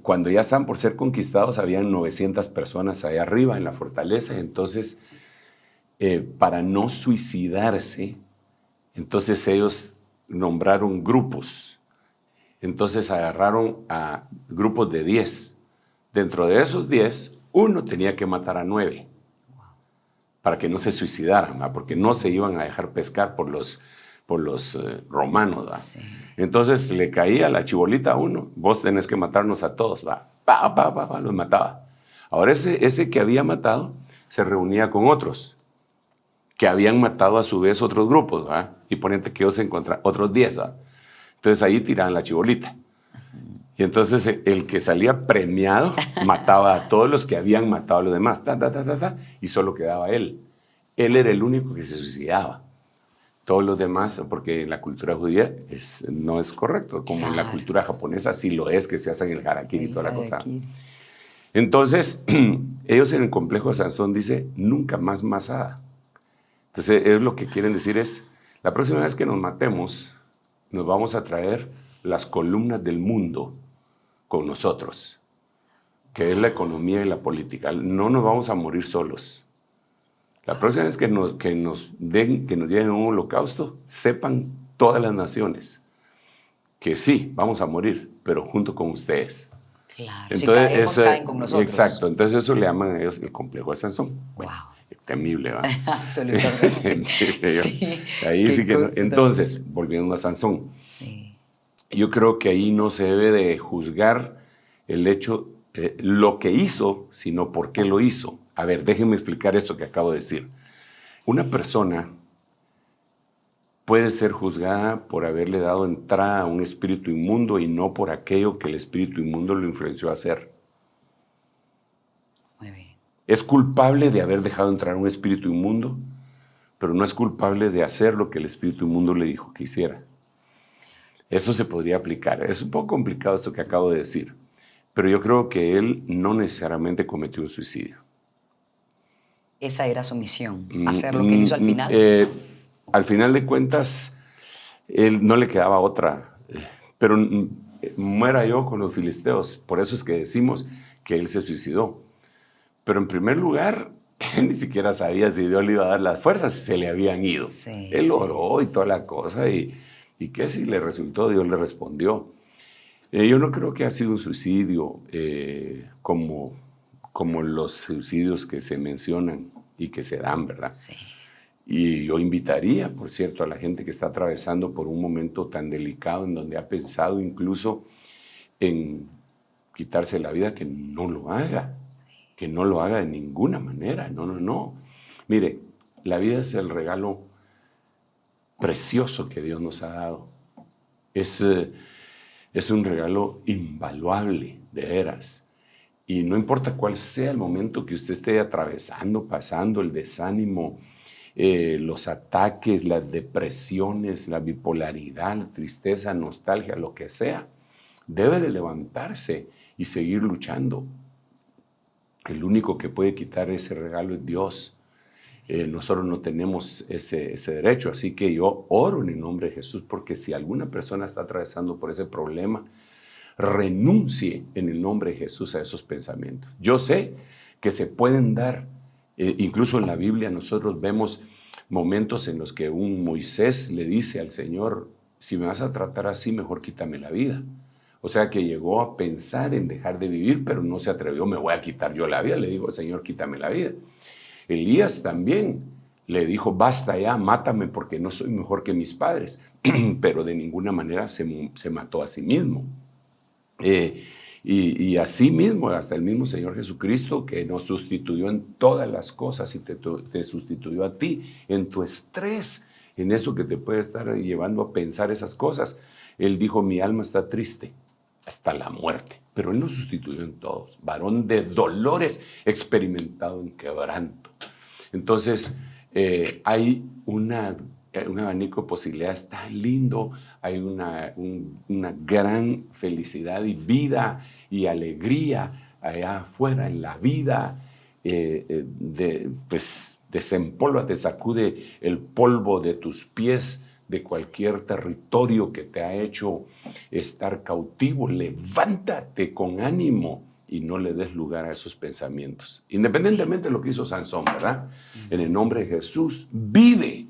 Speaker 4: cuando ya estaban por ser conquistados, habían 900 personas allá arriba en la fortaleza. Entonces, para no suicidarse, entonces ellos nombraron grupos. Entonces agarraron a grupos de 10. Dentro de esos 10, uno tenía que matar a 9 para que no se suicidaran, ¿va? Porque no se iban a dejar pescar por los romanos. ¿Va?
Speaker 3: Sí.
Speaker 4: Entonces le caía la chibolita a uno, vos tenés que matarnos a todos. ¿Va? Los mataba. Ahora ese que había matado se reunía con otros que habían matado a su vez otros grupos, ¿va? Y ponente que ellos se encontraban otros 10. ¿Va? Entonces ahí tiraban la chibolita. Y entonces el que salía premiado mataba a todos los que habían matado a los demás. Y solo quedaba él. Él era el único que se suicidaba. Todos los demás, porque en la cultura judía no es correcto. Como en la cultura japonesa sí lo es, que se hacen el harakiri y toda la cosa. Entonces, ellos en el complejo de Sansón dice, nunca más Masada. Entonces, es lo que quieren decir es, la próxima vez que nos matemos, nos vamos a traer las columnas del mundo con nosotros, que es la economía y la política. No nos vamos a morir solos. La próxima vez que nos lleven un holocausto, sepan todas las naciones que sí, vamos a morir, pero junto con ustedes.
Speaker 3: Claro,
Speaker 4: entonces,
Speaker 3: si caemos, caen con nosotros.
Speaker 4: Exacto, entonces eso le llaman a ellos el complejo de Sansón. Bueno,
Speaker 3: Wow.
Speaker 4: temible, ¿va?
Speaker 3: Absolutamente. Sí,
Speaker 4: ahí sí que no.
Speaker 3: cosa.
Speaker 4: Entonces, volviendo a Sansón.
Speaker 3: Sí.
Speaker 4: Yo creo que ahí no se debe de juzgar el hecho, lo que hizo, sino por qué lo hizo. A ver, déjenme explicar esto que acabo de decir. Una persona puede ser juzgada por haberle dado entrada a un espíritu inmundo y no por aquello que el espíritu inmundo lo influenció a hacer.
Speaker 3: Muy bien.
Speaker 4: Es culpable de haber dejado entrar un espíritu inmundo, pero no es culpable de hacer lo que el espíritu inmundo le dijo que hiciera. Eso se podría aplicar. Es un poco complicado esto que acabo de decir, pero yo creo que él no necesariamente cometió un suicidio.
Speaker 3: Esa era su misión, hacer lo que él hizo al final.
Speaker 4: Al final de cuentas, él no le quedaba otra. Pero muera yo con los filisteos. Por eso es que decimos que él se suicidó. Pero en primer lugar, él ni siquiera sabía si Dios le iba a dar las fuerzas, si se le habían ido. Él oró y toda la cosa. Y que si le resultó, Dios le respondió. Yo no creo que ha sido un suicidio como los suicidios que se mencionan y que se dan, ¿verdad?
Speaker 3: Sí.
Speaker 4: Y yo invitaría, por cierto, a la gente que está atravesando por un momento tan delicado en donde ha pensado incluso en quitarse la vida, que no lo haga, que no lo haga de ninguna manera, no. Mire, la vida es el regalo precioso que Dios nos ha dado. Es un regalo invaluable, de veras. Y no importa cuál sea el momento que usted esté atravesando, pasando, el desánimo, los ataques, las depresiones, la bipolaridad, la tristeza, nostalgia, lo que sea, debe de levantarse y seguir luchando. El único que puede quitar ese regalo es Dios. Nosotros no tenemos ese derecho, así que yo oro en el nombre de Jesús, porque si alguna persona está atravesando por ese problema, renuncie en el nombre de Jesús a esos pensamientos. Yo sé que se pueden dar, incluso en la Biblia nosotros vemos momentos en los que un Moisés le dice al Señor, si me vas a tratar así, mejor quítame la vida. O sea que llegó a pensar en dejar de vivir, pero no se atrevió, me voy a quitar yo la vida. Le dijo, Señor, quítame la vida. Elías también le dijo, basta ya, mátame porque no soy mejor que mis padres. Pero de ninguna manera se mató a sí mismo. Y así mismo, hasta el mismo Señor Jesucristo, que nos sustituyó en todas las cosas y te sustituyó a ti en tu estrés, en eso que te puede estar llevando a pensar esas cosas. Él dijo, mi alma está triste hasta la muerte, pero Él nos sustituyó en todos. Varón de dolores, experimentado en quebranto. Entonces, hay un abanico de posibilidades tan lindo, hay una gran felicidad y vida y alegría allá afuera en la vida. Desempólvate, sacude el polvo de tus pies de cualquier territorio que te ha hecho estar cautivo. Levántate con ánimo y no le des lugar a esos pensamientos. Independientemente de lo que hizo Sansón, ¿verdad? En el nombre de Jesús, vive.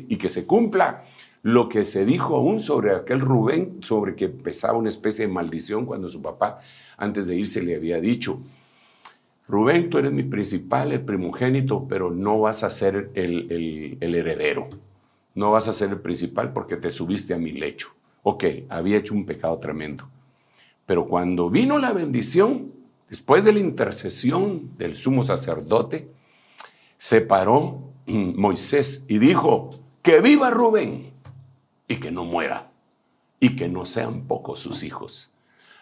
Speaker 4: Y que se cumpla lo que se dijo aún sobre aquel Rubén, sobre que pesaba una especie de maldición cuando su papá, antes de irse, le había dicho, Rubén, tú eres mi principal, el primogénito, pero no vas a ser el heredero. No vas a ser el principal porque te subiste a mi lecho. Ok, había hecho un pecado tremendo. Pero cuando vino la bendición, después de la intercesión del sumo sacerdote, se paró Moisés y dijo, que viva Rubén y que no muera y que no sean pocos sus hijos.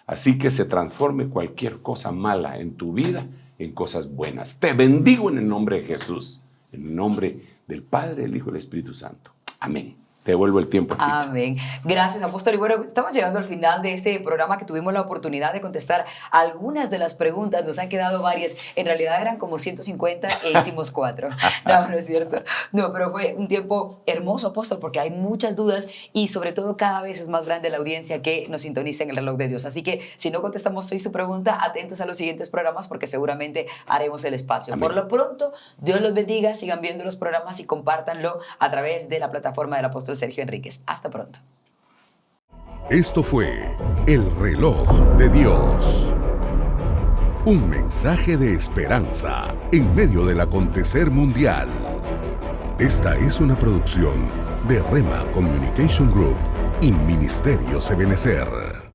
Speaker 4: Así que se transforme cualquier cosa mala en tu vida en cosas buenas. Te bendigo en el nombre de Jesús, en el nombre del Padre, el Hijo y el Espíritu Santo. Amén. Te devuelvo el tiempo.
Speaker 3: Amén. Gracias, apóstol. Y bueno, estamos llegando al final de este programa que tuvimos la oportunidad de contestar algunas de las preguntas. Nos han quedado varias. En realidad eran como 150 e hicimos 4. No es cierto. No, pero fue un tiempo hermoso, apóstol, porque hay muchas dudas y sobre todo cada vez es más grande la audiencia que nos sintoniza en el reloj de Dios. Así que si no contestamos hoy su pregunta, atentos a los siguientes programas porque seguramente haremos el espacio. Amén. Por lo pronto, Dios los bendiga. Sigan viendo los programas y compártanlo a través de la plataforma del apóstol Sergio Enríquez. Hasta pronto.
Speaker 1: Esto fue El Reloj de Dios. Un mensaje de esperanza en medio del acontecer mundial. Esta es una producción de Rema Communication Group y Ministerio Ebenezer.